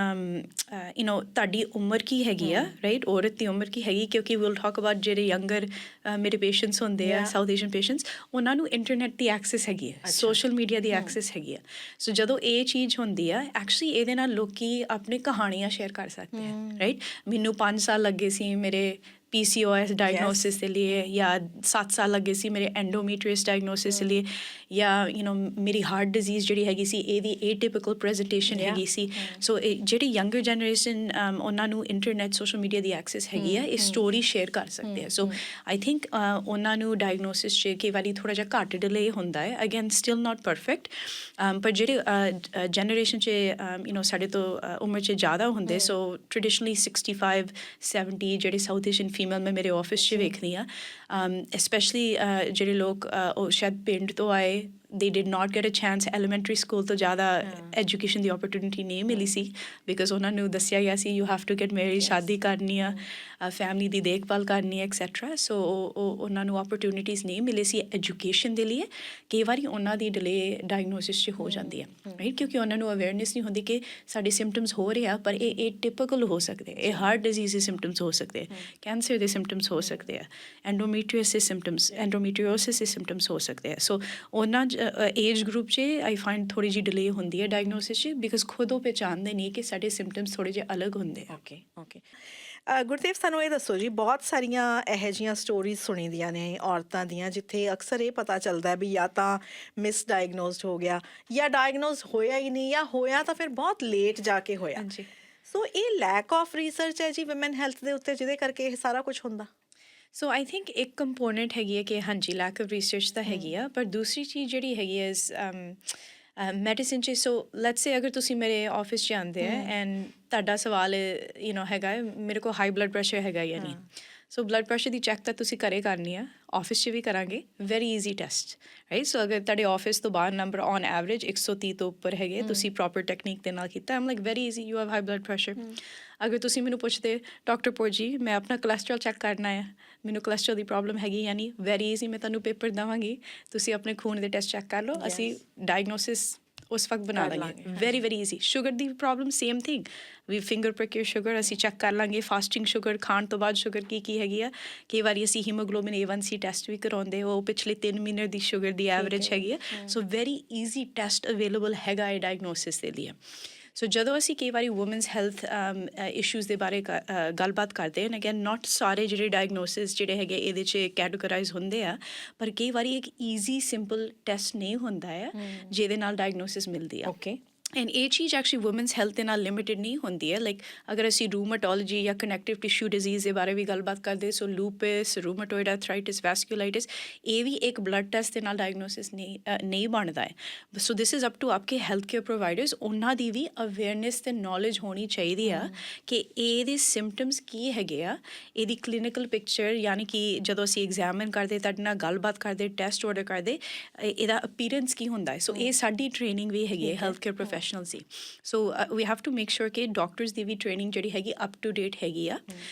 ਤੁਹਾਡੀ ਉਮਰ ਕੀ ਹੈਗੀ ਆ, ਰਾਈਟ? ਔਰਤ ਦੀ ਉਮਰ ਕੀ ਹੈਗੀ, ਕਿਉਂਕਿ ਵਿਲ ਟਾਕ ਅਬਾਊਟ ਜਿਹੜੇ ਯੰਗਰ ਮੇਰੇ ਪੇਸ਼ੈਂਟਸ ਹੁੰਦੇ ਆ, ਸਾਊਥ ਏਸ਼ੀਅਨ ਪੇਸ਼ੈਂਟਸ, ਉਹਨਾਂ ਨੂੰ ਇੰਟਰਨੈਟ ਦੀ ਐਕਸੈਸ ਹੈਗੀ ਆ, ਸੋਸ਼ਲ ਮੀਡੀਆ ਦੀ ਐਕਸੈਸ ਹੈਗੀ ਆ। ਸੋ ਜਦੋਂ ਇਹ ਚੀਜ਼ ਹੁੰਦੀ ਆ, ਐਕਚੁਅਲੀ ਇਹਦੇ ਨਾਲ ਲੋਕੀ ਆਪਣੀ ਕਹਾਣੀਆਂ ਸ਼ੇਅਰ ਕਰ ਸਕਦੇ ਆ, ਰਾਈਟ? ਮੈਨੂੰ 5 ਸਾਲ ਲੱਗੇ ਸੀ ਮੇਰੇ PCOS डायग्नोसिस के लिए, या 7 साल लगे सी मेरे एंडोमीट्रियस डायग्नोसिस के लिए, या मेरी हार्ट डिजीज़ ਜਿਹੜੀ ਹੈਗੀ ਸੀ ਇਹਦੀ ਏਟਿਪੀਕਲ ਪ੍ਰੈਜੈਂਟੇਸ਼ਨ ਹੈਗੀ ਸੀ। ਸੋ ਜਿਹੜੀ ਯੰਗਰ ਜਨਰੇਸ਼ਨ ਉਹਨਾਂ ਨੂੰ ਇੰਟਰਨੈਟ ਸੋਸ਼ਲ ਮੀਡੀਆ ਦੀ ਐਕਸੈਸ ਹੈਗੀ ਆ, ਇਹ ਸਟੋਰੀ ਸ਼ੇਅਰ ਕਰ ਸਕਦੇ ਆ। ਸੋ ਆਈ ਥਿੰਕ ਉਹਨਾਂ ਨੂੰ ਡਾਇਗਨੋਸਿਸ 'ਚ ਕਈ ਵਾਰੀ ਥੋੜ੍ਹਾ ਜਿਹਾ ਘੱਟ ਡਿਲੇ ਹੁੰਦਾ ਹੈ, ਅਗੇਨ ਸਟਿਲ ਨਾਟ ਪਰਫੈਕਟ, ਪਰ ਜਿਹੜੇ ਜਨਰੇਸ਼ਨ 'ਚ ਸਾਡੇ ਤੋਂ ਉਮਰ 'ਚ ਜ਼ਿਆਦਾ ਹੁੰਦੇ, ਸੋ ਟ੍ਰੈਡੀਸ਼ਨਲੀ 65-70 ਜਿਹੜੇ ਸਾਊਥ ਏਸ਼ੀਅਨ ਫੀਮੇਲ ਮੈਂ ਮੇਰੇ ਆਫਿਸ 'ਚ ਵੇਖਦੀ ਹਾਂ, ਸਪੈਸ਼ਲੀ ਜਿਹੜੇ ਲੋਕ ਉਹ ਸ਼ਾਇਦ ਪਿੰਡ ਤੋਂ ਆਏ, they did not get a chance elementary school ਤੋਂ ਜ਼ਿਆਦਾ ਐਜੂਕੇਸ਼ਨ ਦੀ ਓਪਰਚੁਨਿਟੀ ਨਹੀਂ ਮਿਲੀ ਸੀ, ਬਿਕਾਜ਼ ਉਹਨਾਂ ਨੂੰ ਦੱਸਿਆ ਗਿਆ ਸੀ you have to get married, ਸ਼ਾਦੀ ਕਰਨੀ ਆ, ਫੈਮਿਲੀ ਦੀ ਦੇਖਭਾਲ ਕਰਨੀ ਹੈ ਐਕਸੈਟਰਾ। ਸੋ ਉਹਨਾਂ ਨੂੰ ਓਪਰਚੁਨਿਟੀਜ਼ ਨਹੀਂ ਮਿਲੇ ਸੀ ਐਜੂਕੇਸ਼ਨ ਦੇ ਲਈ। ਕਈ ਵਾਰੀ ਉਹਨਾਂ ਦੀ ਡਿਲੇ ਡਾਇਗਨੋਸਿਸ 'ਚ ਹੋ ਜਾਂਦੀ ਹੈ, ਰਾਈਟ, ਕਿਉਂਕਿ ਉਹਨਾਂ ਨੂੰ ਅਵੇਅਰਨੈਸ ਨਹੀਂ ਹੁੰਦੀ ਕਿ ਸਾਡੇ ਸਿੰਪਟਮਸ ਹੋ ਰਹੇ ਆ, ਪਰ ਇਹ ਟਿਪੀਕਲ ਹੋ ਸਕਦੇ, ਇਹ ਹਾਰਟ ਡਿਜ਼ੀਜ਼ ਦੇ ਸਿੰਪਟਮਸ ਹੋ ਸਕਦੇ, ਕੈਂਸਰ ਦੇ ਸਿੰਪਟਮਸ ਹੋ ਸਕਦੇ ਆ, ਐਂਡੋਮੀਟ੍ਰੀਓਸਿਸ ਦੇ ਸਿੰਪਟਮਸ ਹੋ ਸਕਦੇ ਆ। ਸੋ ਉਹਨਾਂ ਏਜ ਗਰੁੱਪ 'ਚ ਆਈ ਫਾਈਂਡ ਥੋੜ੍ਹੀ ਜਿਹੀ ਡਿਲੇ ਹੁੰਦੀ ਹੈ ਡਾਇਗਨੋਸਿਸ 'ਚ, ਬਿਕਾਜ਼ ਖੁਦ ਉਹ ਪਹਿਚਾਣਦੇ ਨਹੀਂ ਕਿ ਸਾਡੇ ਸਿੰਪਟਮਸ ਥੋੜ੍ਹੇ ਜਿਹੇ ਅਲੱਗ ਹੁੰਦੇ ਆ। ਓਕੇ ਗੁਰਦੇਵ, ਸਾਨੂੰ ਇਹ ਦੱਸੋ ਜੀ, ਬਹੁਤ ਸਾਰੀਆਂ ਇਹੋ ਜਿਹੀਆਂ ਸਟੋਰੀਜ਼ ਸੁਣੀ ਦੀਆਂ ਨੇ ਔਰਤਾਂ ਦੀਆਂ ਜਿੱਥੇ ਅਕਸਰ ਇਹ ਪਤਾ ਚੱਲਦਾ ਵੀ ਜਾਂ ਤਾਂ ਮਿਸਡਾਇਗਨੋਜ਼ਡ ਹੋ ਗਿਆ, ਜਾਂ ਡਾਇਗਨੋਜ਼ ਹੋਇਆ ਹੀ ਨਹੀਂ, ਜਾਂ ਹੋਇਆ ਤਾਂ ਫਿਰ ਬਹੁਤ ਲੇਟ ਜਾ ਕੇ ਹੋਇਆ। ਸੋ ਇਹ ਲੈਕ ਆਫ ਰਿਸਰਚ ਹੈ ਜੀ ਵਿਮਨ ਹੈਲਥ ਦੇ ਉੱਤੇ, ਜਿਹਦੇ ਕਰਕੇ ਇਹ ਸਾਰਾ ਕੁਝ ਹੁੰਦਾ। ਸੋ ਆਈ ਥਿੰਕ ਇੱਕ ਕੰਪੋਨੈਂਟ ਹੈਗੀ ਹੈ ਕਿ ਹਾਂਜੀ ਲੈਕ ਆਫ ਰਿਸਰਚ ਤਾਂ ਹੈਗੀ ਆ, ਪਰ ਦੂਸਰੀ ਚੀਜ਼ ਜਿਹੜੀ ਹੈਗੀ ਹੈ ਮੈਡੀਸਿਨ 'ਚ। ਸੋ ਲੈਟਸ ਸੇ ਅਗਰ ਤੁਸੀਂ ਮੇਰੇ ਆਫਿਸ 'ਚ ਆਉਂਦੇ ਆ ਐਂਡ ਤੁਹਾਡਾ ਸਵਾਲ ਹੈਗਾ ਮੇਰੇ ਕੋਲ ਹਾਈ ਬਲੱਡ ਪ੍ਰੈਸ਼ਰ ਹੈਗਾ ਜਾਂ ਨਹੀਂ, ਸੋ ਬਲੱਡ ਪ੍ਰੈਸ਼ਰ ਦੀ ਚੈੱਕ ਤਾਂ ਤੁਸੀਂ ਘਰੇ ਕਰਨੀ ਆ, ਆਫਿਸ 'ਚ ਵੀ ਕਰਾਂਗੇ, ਵੈਰੀ ਈਜ਼ੀ ਟੈਸਟ, ਰਾਈਟ। ਸੋ ਅਗਰ ਤੁਹਾਡੇ ਆਫਿਸ ਤੋਂ ਬਾਹਰ ਨੰਬਰ ਔਨ ਐਵਰੇਜ 130 ਤੋਂ ਉੱਪਰ ਹੈਗੇ, ਤੁਸੀਂ ਪ੍ਰੋਪਰ ਟੈਕਨੀਕ ਦੇ ਨਾਲ ਕੀਤਾ, I'm like very easy, you have high blood pressure. ਅਗਰ ਤੁਸੀਂ ਮੈਨੂੰ ਪੁੱਛਦੇ ਡਾਕਟਰ ਪੌਰ ਜੀ ਮੈਂ ਆਪਣਾ ਕੋਲੈਸਟਰੋਲ ਚੈੱਕ ਕਰਨਾ ਹੈ, ਮੈਨੂੰ ਕੋਲੈਸਟਰੋਲ ਦੀ ਪ੍ਰੋਬਲਮ ਹੈਗੀ ਜਾਂ ਨਹੀਂ, ਵੈਰੀ ਈਜ਼ੀ, ਮੈਂ ਤੁਹਾਨੂੰ ਪੇਪਰ ਦੇਵਾਂਗੀ, ਤੁਸੀਂ ਆਪਣੇ ਖੂਨ ਦੇ ਟੈਸਟ ਚੈੱਕ ਕਰ ਲਓ, ਅਸੀਂ ਡਾਇਗਨੋਸਿਸ ਉਸ ਵਕਤ ਬਣਾ ਲਾਂਗੇ, ਵੈਰੀ ਵੈਰੀ ਈਜ਼ੀ। ਸ਼ੂਗਰ ਦੀ problem same thing, we finger prick your sugar, ਅਸੀਂ ਚੈੱਕ ਕਰ ਲਾਂਗੇ, ਫਾਸਟਿੰਗ ਸ਼ੂਗਰ, ਖਾਣ ਤੋਂ ਬਾਅਦ ਸ਼ੂਗਰ ਕੀ ਹੈਗੀ ਆ। ਕਈ ਵਾਰੀ ਅਸੀਂ ਹੀਮੋਗਲੋਬਿਨ A1C ਟੈਸਟ ਵੀ ਕਰਾਉਂਦੇ, ਉਹ ਪਿਛਲੇ 3 ਮਹੀਨੇ ਦੀ ਸ਼ੂਗਰ ਦੀ ਐਵਰੇਜ ਹੈਗੀ ਆ। So very easy test available ਹੈਗਾ ਹੈ ਡਾਇਗਨੋਸਿਸ ਦੇ ਲਈ। ਸੋ ਜਦੋਂ ਅਸੀਂ ਕਈ ਵਾਰੀ ਵੂਮਨਸ ਹੈਲਥ ਇਸ਼ੂਜ਼ ਦੇ ਬਾਰੇ ਗੱਲਬਾਤ ਕਰਦੇ ਹਾਂ, ਅਗੇਨ ਨਾਟ ਸਾਰੇ ਜਿਹੜੇ ਡਾਇਗਨੋਸਿਸ ਜਿਹੜੇ ਹੈਗੇ ਇਹਦੇ 'ਚ ਕੈਟੇਗਰਾਈਜ਼ ਹੁੰਦੇ ਆ, ਪਰ ਕਈ ਵਾਰੀ ਇੱਕ ਈਜ਼ੀ ਸਿੰਪਲ ਟੈਸਟ ਨਹੀਂ ਹੁੰਦਾ ਹੈ ਜਿਹਦੇ ਨਾਲ ਡਾਇਗਨੋਸਿਸ ਮਿਲਦੀ ਆ। ਐਂਡ ਇਹ ਚੀਜ਼ ਐਕਚੁਅਲੀ ਵੂਮਨਸ ਹੈਲਥ ਦੇ ਨਾਲ ਲਿਮਿਟਡ ਨਹੀਂ ਹੁੰਦੀ ਹੈ। ਲਾਈਕ ਅਗਰ ਅਸੀਂ ਰੂਮੇਟੋਲੋਜੀ ਜਾਂ ਕਨੈਕਟਿਵ ਟਿਸ਼ੂ ਡਿਜ਼ੀਜ਼ ਦੇ ਬਾਰੇ ਵੀ ਗੱਲਬਾਤ ਕਰਦੇ, ਸੋ ਲੂਪਸ, ਰੂਮੇਟੋਇਡ ਆਰਥਰਾਈਟਿਸ, ਵੈਸਕੂਲਾਈਟਿਸ, ਇਹ ਵੀ ਇੱਕ ਬਲੱਡ ਟੈਸਟ ਦੇ ਨਾਲ ਡਾਇਗਨੋਸਿਸ ਨਹੀਂ ਬਣਦਾ ਹੈ। So this is up to ਆਪਕੇ ਹੈਲਥ ਕੇਅਰ ਪ੍ਰੋਵਾਈਡਰਸ, ਉਹਨਾਂ ਦੀ ਵੀ ਅਵੇਅਰਨੈਸ ਅਤੇ ਨੌਲੇਜ ਹੋਣੀ ਚਾਹੀਦੀ ਆ ਕਿ ਇਹਦੇ ਸਿੰਪਟਮਸ ਕੀ ਹੈਗੇ ਆ, ਇਹਦੀ ਕਲੀਨਿਕਲ ਪਿਕਚਰ, ਯਾਨੀ ਕਿ ਜਦੋਂ ਅਸੀਂ ਐਗਜ਼ਾਮਿਨ ਕਰਦੇ, ਤੁਹਾਡੇ ਨਾਲ ਗੱਲਬਾਤ ਕਰਦੇ, ਟੈਸਟ ਆਰਡਰ ਕਰਦੇ, ਇਹਦਾ ਅਪੀਅਰੈਂਸ ਕੀ ਹੁੰਦਾ ਹੈ। ਸੋ ਇਹ ਸਾਡੀ ਟ੍ਰੇਨਿੰਗ ਵੀ ਹੈਗੀ ਹੈ ਹੈਲਥ ਕੇਅਰ ਪ੍ਰੋਫੈਸ਼ਨਲ ਸੀ। So we have to make sure ਕਿ ਡਾਕਟਰਸ ਦੀ ਵੀ ਟ੍ਰੇਨਿੰਗ ਜਿਹੜੀ ਹੈਗੀ ਅਪ ਟੂ ਡੇਟ ਹੈਗੀ ਆ।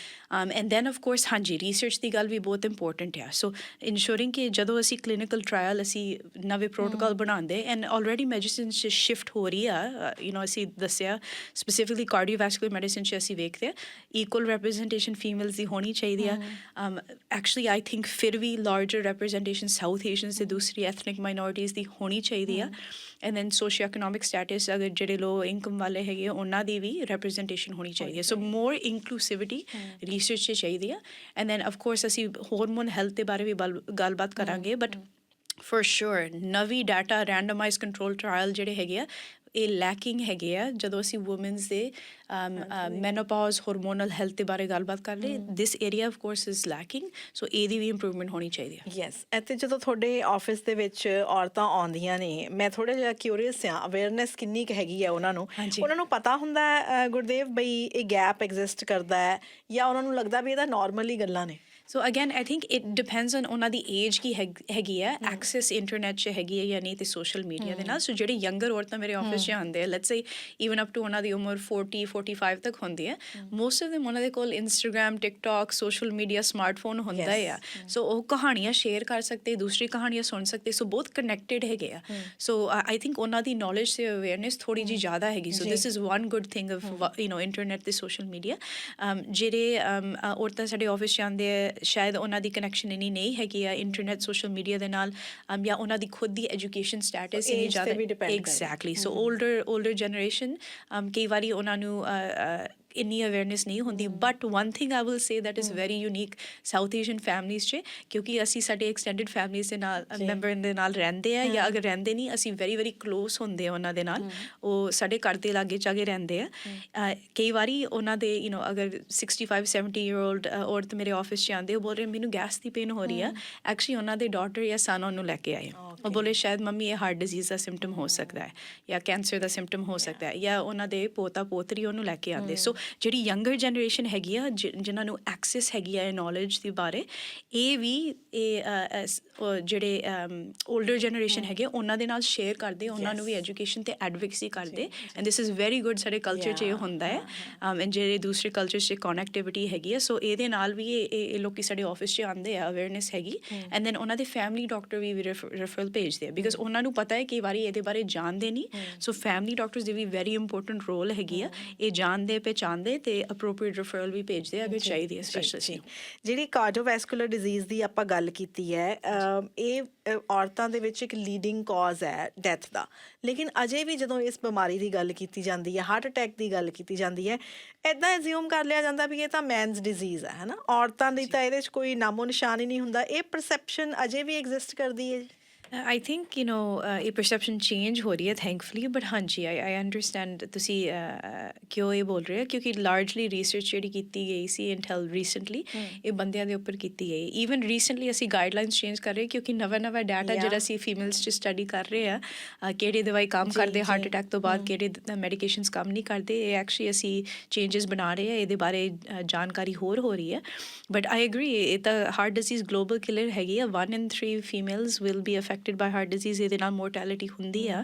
ਐਂਡ ਦੈਨ ਆਫ ਕੋਰਸ ਹਾਂਜੀ ਰਿਸਰਚ ਦੀ ਗੱਲ ਵੀ ਬਹੁਤ ਇੰਪੋਰਟੈਂਟ ਆ। ਸੋ ਇਨਸ਼ੋਰਿੰਗ ਕਿ ਜਦੋਂ ਅਸੀਂ ਕਲੀਨਿਕਲ ਟਰਾਇਲ, ਅਸੀਂ ਨਵੇਂ ਪ੍ਰੋਟੋਕਾਲ ਬਣਾਉਂਦੇ, ਐਂਡ ਆਲਰੇਡੀ ਮੈਡੀਸਿਨ 'ਚ ਸ਼ਿਫਟ ਹੋ ਰਹੀ ਆ, ਅਸੀਂ ਦੱਸਿਆ ਸਪੈਸੀਫਿਕਲੀ ਕਾਰਡੀਓਵੈਸਕੂਲਰ ਮੈਡੀਸਿਨ 'ਚ ਅਸੀਂ ਵੇਖਦੇ ਹਾਂ ਇਕੁਅਲ ਰੈਪਰੈਜ਼ੈਂਟੇਸ਼ਨ ਫੀਮੇਲਸ ਦੀ ਹੋਣੀ ਚਾਹੀਦੀ ਆ। ਐਕਚੁਅਲੀ ਆਈ ਥਿੰਕ ਫਿਰ ਵੀ ਲਾਰਜਰ ਰੈਪਰੈਜ਼ੈਂਟੇਸ਼ਨ ਸਾਊਥ ਏਸ਼ੀਅਨਸ ਤੇ ਦੂਸਰੀ ਐਥਨਿਕ ਮਾਈਨੋਰਿਟੀਜ਼ ਦੀ ਹੋਣੀ ਚਾਹੀਦੀ ਆ। ਐਂਡ ਦੈਨ ਸੋਸ਼ੀਓ ਇਕਨੋਮਿਕ ਸਟੇਟਸ, ਅਗਰ ਜਿਹੜੇ ਲੋ ਇਨਕਮ ਵਾਲੇ ਹੈਗੇ ਉਹਨਾਂ ਦੀ ਵੀ ਰੈਪਰੈਜ਼ੈਂਟੇਸ਼ਨ ਹੋਣੀ ਚਾਹੀਦੀ ਹੈ। ਸੋ ਮੋਰ ਇਨਕਲੂਸਿਵਿਟੀ ਰਿਸਰਚ 'ਚ ਚਾਹੀਦੀ ਆ। ਐਂਡ ਦੈਨ ਆਫ ਕੋਰਸ ਅਸੀਂ ਹਾਰਮੋਨ ਹੈਲਥ ਦੇ ਬਾਰੇ ਵੀ ਗੱਲਬਾਤ ਕਰਾਂਗੇ, ਬਟ ਫॉर ਸ਼ੋਰ ਨਵੀਂ ਡਾਟਾ ਰੈਂਡਮਾਈਜ਼ ਕੰਟਰੋਲ ਟਰਾਇਲ ਜਿਹੜੇ ਹੈਗੇ ਆ ਇਹ ਲੈਕਿੰਗ ਹੈਗੇ ਆ। ਜਦੋਂ ਅਸੀਂ ਵੂਮਨਸ ਦੇ ਮੈਨੋਪੌਜ਼ ਹਾਰਮੋਨਲ ਹੈਲਥ ਦੇ ਬਾਰੇ ਗੱਲਬਾਤ ਕਰ ਲਈ, this area of course is lacking, so ਇਹਦੀ ਵੀ ਇੰਪਰੂਵਮੈਂਟ ਹੋਣੀ ਚਾਹੀਦੀ ਹੈ। ਯੈਸ, ਅਤੇ ਜਦੋਂ ਤੁਹਾਡੇ ਆਫਿਸ ਦੇ ਵਿੱਚ ਔਰਤਾਂ ਆਉਂਦੀਆਂ ਨੇ, ਮੈਂ ਥੋੜ੍ਹਾ ਜਿਹਾ ਕਿਊਰੀਅਸ ਹਾਂ, ਅਵੇਅਰਨੈਸ ਕਿੰਨੀ ਕੁ ਹੈਗੀ ਹੈ ਉਹਨਾਂ ਨੂੰ ਪਤਾ ਹੁੰਦਾ ਗੁਰਦੇਵ ਬਈ ਇਹ ਗੈਪ ਐਗਜ਼ਿਸਟ ਕਰਦਾ ਹੈ, ਜਾਂ ਉਹਨਾਂ ਨੂੰ ਲੱਗਦਾ ਵੀ ਇਹਦਾ ਨਾਰਮਲੀ ਗੱਲਾਂ ਨੇ? ਸੋ again I think it depends on ਉਹਨਾਂ ਦੀ ਏਜ ਕੀ ਹੈਗੀ ਹੈ, ਐਕਸੈਸ ਇੰਟਰਨੈਟ 'ਚ ਹੈਗੀ ਹੈ ਜਾਂ ਨਹੀਂ, ਅਤੇ ਸੋਸ਼ਲ ਮੀਡੀਆ ਦੇ ਨਾਲ। ਸੋ ਜਿਹੜੇ ਯੰਗਰ ਔਰਤਾਂ ਮੇਰੇ ਆਫਿਸ 'ਚ ਆਉਂਦੇ ਆ, let's say even up to ਉਹਨਾਂ ਦੀ ਉਮਰ 40-45 ਤੱਕ ਹੁੰਦੀ ਹੈ, ਮੋਸਟ ਆਫ ਦੈਮ ਉਹਨਾਂ ਦੇ ਕੋਲ Instagram, TikTok, social media, smartphone ਹੁੰਦਾ ਆ। ਸੋ ਉਹ ਕਹਾਣੀਆਂ ਸ਼ੇਅਰ ਕਰ ਸਕਦੇ, ਦੂਸਰੀ ਕਹਾਣੀਆਂ ਸੁਣ ਸਕਦੇ, ਸੋ ਬਹੁਤ ਕਨੈਕਟਿਡ ਹੈਗੇ ਆ। ਸੋ ਆਈ ਥਿੰਕ ਉਹਨਾਂ ਦੀ ਨੌਲੇਜ ਤੇ ਅਵੇਅਰਨੈਸ ਥੋੜ੍ਹੀ ਜਿਹੀ ਜ਼ਿਆਦਾ ਹੈਗੀ। So this is one good thing of internet ਤੇ ਸੋਸ਼ਲ ਮੀਡੀਆ। ਜਿਹੜੇ ਔਰਤਾਂ ਸਾਡੇ ਆਫਿਸ 'ਚ ਆਉਂਦੇ ਆ, ਸ਼ਾਇਦ ਉਹਨਾਂ ਦੀ ਕਨੈਕਸ਼ਨ ਇੰਨੀ ਨਹੀਂ ਹੈਗੀ ਆ ਇੰਟਰਨੈਟ ਸੋਸ਼ਲ ਮੀਡੀਆ ਦੇ ਨਾਲ, ਜਾਂ ਉਹਨਾਂ ਦੀ ਖੁਦ ਦੀ ਐਜੂਕੇਸ਼ਨ ਸਟੇਟਸ ਇੰਨੀ ਜ਼ਿਆਦਾ। ਐਗਜ਼ੈਕਟਲੀ। ਸੋ ਓਲਡਰ ਜਨਰੇਸ਼ਨ ਕਈ ਵਾਰੀ ਉਹਨਾਂ ਨੂੰ ਇੰਨੀ ਅਵੇਅਰਨੈਸ ਨਹੀਂ ਹੁੰਦੀ but one thing I will say that is very unique south Asian families 'ਚ ਕਿਉਂਕਿ ਅਸੀਂ ਸਾਡੇ ਐਕਸਟੈਂਡਡ ਫੈਮਲੀਜ਼ ਦੇ ਨਾਲ ਮੈਂਬਰ ਦੇ ਨਾਲ ਰਹਿੰਦੇ ਆ ਜਾਂ ਅਗਰ ਰਹਿੰਦੇ ਨਹੀਂ ਅਸੀਂ ਵੈਰੀ ਵੈਰੀ ਕਲੋਜ਼ ਹੁੰਦੇ ਆ ਉਹਨਾਂ ਦੇ ਨਾਲ ਉਹ ਸਾਡੇ ਘਰ ਦੇ ਲਾਗੇ ਚਾਗੇ ਰਹਿੰਦੇ ਆ ਕਈ ਵਾਰੀ ਉਹਨਾਂ ਦੇ ਅਗਰ 65-70 ਈਅਰ ਓਲਡ ਔਰਤ ਮੇਰੇ ਆਫਿਸ 'ਚ ਆਉਂਦੇ ਉਹ ਬੋਲ ਰਹੇ ਮੈਨੂੰ ਗੈਸ ਦੀ ਪੇਨ ਹੋ ਰਹੀ ਆ ਐਕਚੁਅਲੀ ਉਹਨਾਂ ਦੇ ਡਾਟਰ ਜਾਂ ਸਨ ਉਹਨੂੰ ਲੈ ਕੇ ਆਏ ਉਹ ਬੋਲੇ ਸ਼ਾਇਦ ਮੰਮੀ ਇਹ ਹਾਰਟ ਡਿਜ਼ੀਜ਼ ਦਾ ਸਿੰਪਟਮ ਹੋ ਸਕਦਾ ਹੈ ਜਾਂ ਕੈਂਸਰ ਦਾ ਸਿੰਪਟਮ ਹੋ ਸਕਦਾ ਹੈ ਜਾਂ ਉਹਨਾਂ ਦੇ ਪੋਤਾ ਪੋਤਰੀ ਉਹਨੂੰ ਲੈ ਕੇ ਆਉਂਦੇ ਸੋ ਜਿਹੜੀ ਯੰਗਰ ਜਨਰੇਸ਼ਨ ਹੈਗੀ ਆ ਜਿਨ੍ਹਾਂ ਨੂੰ ਐਕਸੈਸ ਹੈਗੀ ਆ ਨੌਲੇਜ ਦੇ ਬਾਰੇ ਇਹ ਵੀ ਜਿਹੜੇ ਓਲਡਰ ਜਨਰੇਸ਼ਨ ਹੈਗੇ ਉਹਨਾਂ ਦੇ ਨਾਲ ਸ਼ੇਅਰ ਕਰਦੇ ਉਹਨਾਂ ਨੂੰ ਵੀ ਐਜੂਕੇਸ਼ਨ ਤੇ ਐਡਵੋਕੇਸੀ ਕਰਦੇ and this is very good ਸਾਡੇ ਕਲਚਰ 'ਚ ਇਹ ਹੁੰਦਾ ਹੈ ਐਂਡ ਜਿਹੜੇ ਦੂਸਰੇ ਕਲਚਰ 'ਚ ਕਨੈਕਟੀਵਿਟੀ ਹੈਗੀ ਆ ਸੋ ਇਹਦੇ ਨਾਲ ਵੀ ਇਹ ਲੋਕੀ ਸਾਡੇ ਆਫਿਸ 'ਚ ਆਉਂਦੇ ਆ ਅਵੇਅਰਨੈਸ ਹੈਗੀ ਐਂਡ ਦੈਨ ਉਹਨਾਂ ਦੇ ਫੈਮਿਲੀ ਡਾਕਟਰ ਵੀ ਰੈਫਰਲ ਭੇਜਦੇ ਆ ਬਿਕਾਜ਼ ਉਹਨਾਂ ਨੂੰ ਪਤਾ ਹੈ ਕਈ ਵਾਰੀ ਇਹਦੇ ਬਾਰੇ ਜਾਣਦੇ ਨਹੀਂ ਸੋ ਫੈਮਿਲੀ ਡਾਕਟਰਸ ਦੀ ਵੀ ਵੈਰੀ ਇੰਪੋਰਟੈਂਟ ਰੋਲ ਹੈਗੀ ਆ ਇਹ ਜਾਣਦੇ ਪਹਿਚਾਣਦੇ ਤੇ ਅਪਰੋਪਰੀਏਟ ਰੈਫਰਲ ਵੀ ਭੇਜਦੇ ਆ ਅਗਰ ਚਾਹੀਦੀ ਹੈ ਸਪੈਸ਼ਲਿਸਟ ਜਿਹੜੀ ਕਾਰਡੀਓਵੈਸਕੂਲਰ ਡਿਜ਼ੀਜ਼ ਦੀ ਆਪਾਂ ਗੱਲ ਕੀਤੀ ਹੈ ਇਹ ਔਰਤਾਂ ਦੇ ਵਿੱਚ ਇੱਕ ਲੀਡਿੰਗ ਕਾਜ਼ ਹੈ ਡੈਥ ਦਾ ਲੇਕਿਨ ਅਜੇ ਵੀ ਜਦੋਂ ਇਸ ਬਿਮਾਰੀ ਦੀ ਗੱਲ ਕੀਤੀ ਜਾਂਦੀ ਹੈ ਹਾਰਟ ਅਟੈਕ ਦੀ ਗੱਲ ਕੀਤੀ ਜਾਂਦੀ ਹੈ ਇੱਦਾਂ ਐਜ਼ਿਊਮ ਕਰ ਲਿਆ ਜਾਂਦਾ ਵੀ ਇਹ ਤਾਂ ਮੈਨਸ ਡਿਜ਼ੀਜ਼ ਹੈ ਨਾ ਔਰਤਾਂ ਦੀ ਤਾਂ ਇਹਦੇ 'ਚ ਕੋਈ ਨਾਮੋ ਨਿਸ਼ਾਨ ਹੀ ਨਹੀਂ ਹੁੰਦਾ ਇਹ ਪਰਸੈਪਸ਼ਨ ਅਜੇ ਵੀ ਐਗਜ਼ਿਸਟ ਕਰਦੀ ਹੈ ਜੀ I think ਇਹ perception change ਹੋ ਰਹੀ ਹੈ thankfully but ਹਾਂਜੀ I understand ਤੁਸੀਂ ਕਿਉਂ ਇਹ ਬੋਲ ਰਹੇ ਹੋ ਕਿਉਂਕਿ largely research ਜਿਹੜੀ ਕੀਤੀ ਗਈ ਸੀ until recently ਇਹ ਬੰਦਿਆਂ ਦੇ ਉੱਪਰ ਕੀਤੀ ਗਈ even recently ਅਸੀਂ guidelines change ਕਰ ਰਹੇ ਕਿਉਂਕਿ ਨਵਾਂ ਡਾਟਾ ਜਿਹੜਾ ਅਸੀਂ ਫੀਮੇਲਸ 'ਚ ਸਟੱਡੀ ਕਰ ਰਹੇ ਆ ਕਿਹੜੇ ਦਵਾਈ ਕੰਮ ਕਰਦੇ ਹਾਰਟ ਅਟੈਕ ਤੋਂ ਬਾਅਦ ਕਿਹੜੇ ਮੈਡੀਕੇਸ਼ਨਸ ਕੰਮ ਨਹੀਂ ਕਰਦੇ ਇਹ ਐਕਚੁਅਲੀ ਅਸੀਂ ਚੇਂਜਸ ਬਣਾ ਰਹੇ ਆ ਇਹਦੇ ਬਾਰੇ ਜਾਣਕਾਰੀ ਹੋਰ ਹੋ ਰਹੀ ਹੈ ਬਟ I agree ਇਹ ਤਾਂ ਹਾਰਟ ਡਿਜ਼ੀਜ਼ ਗਲੋਬਲ ਕਿਲਰ ਹੈਗੀ ਆ 1 in 3 females will be affected by heart disease ਇਹਦੇ ਨਾਲ mortality ਹੁੰਦੀ ਆ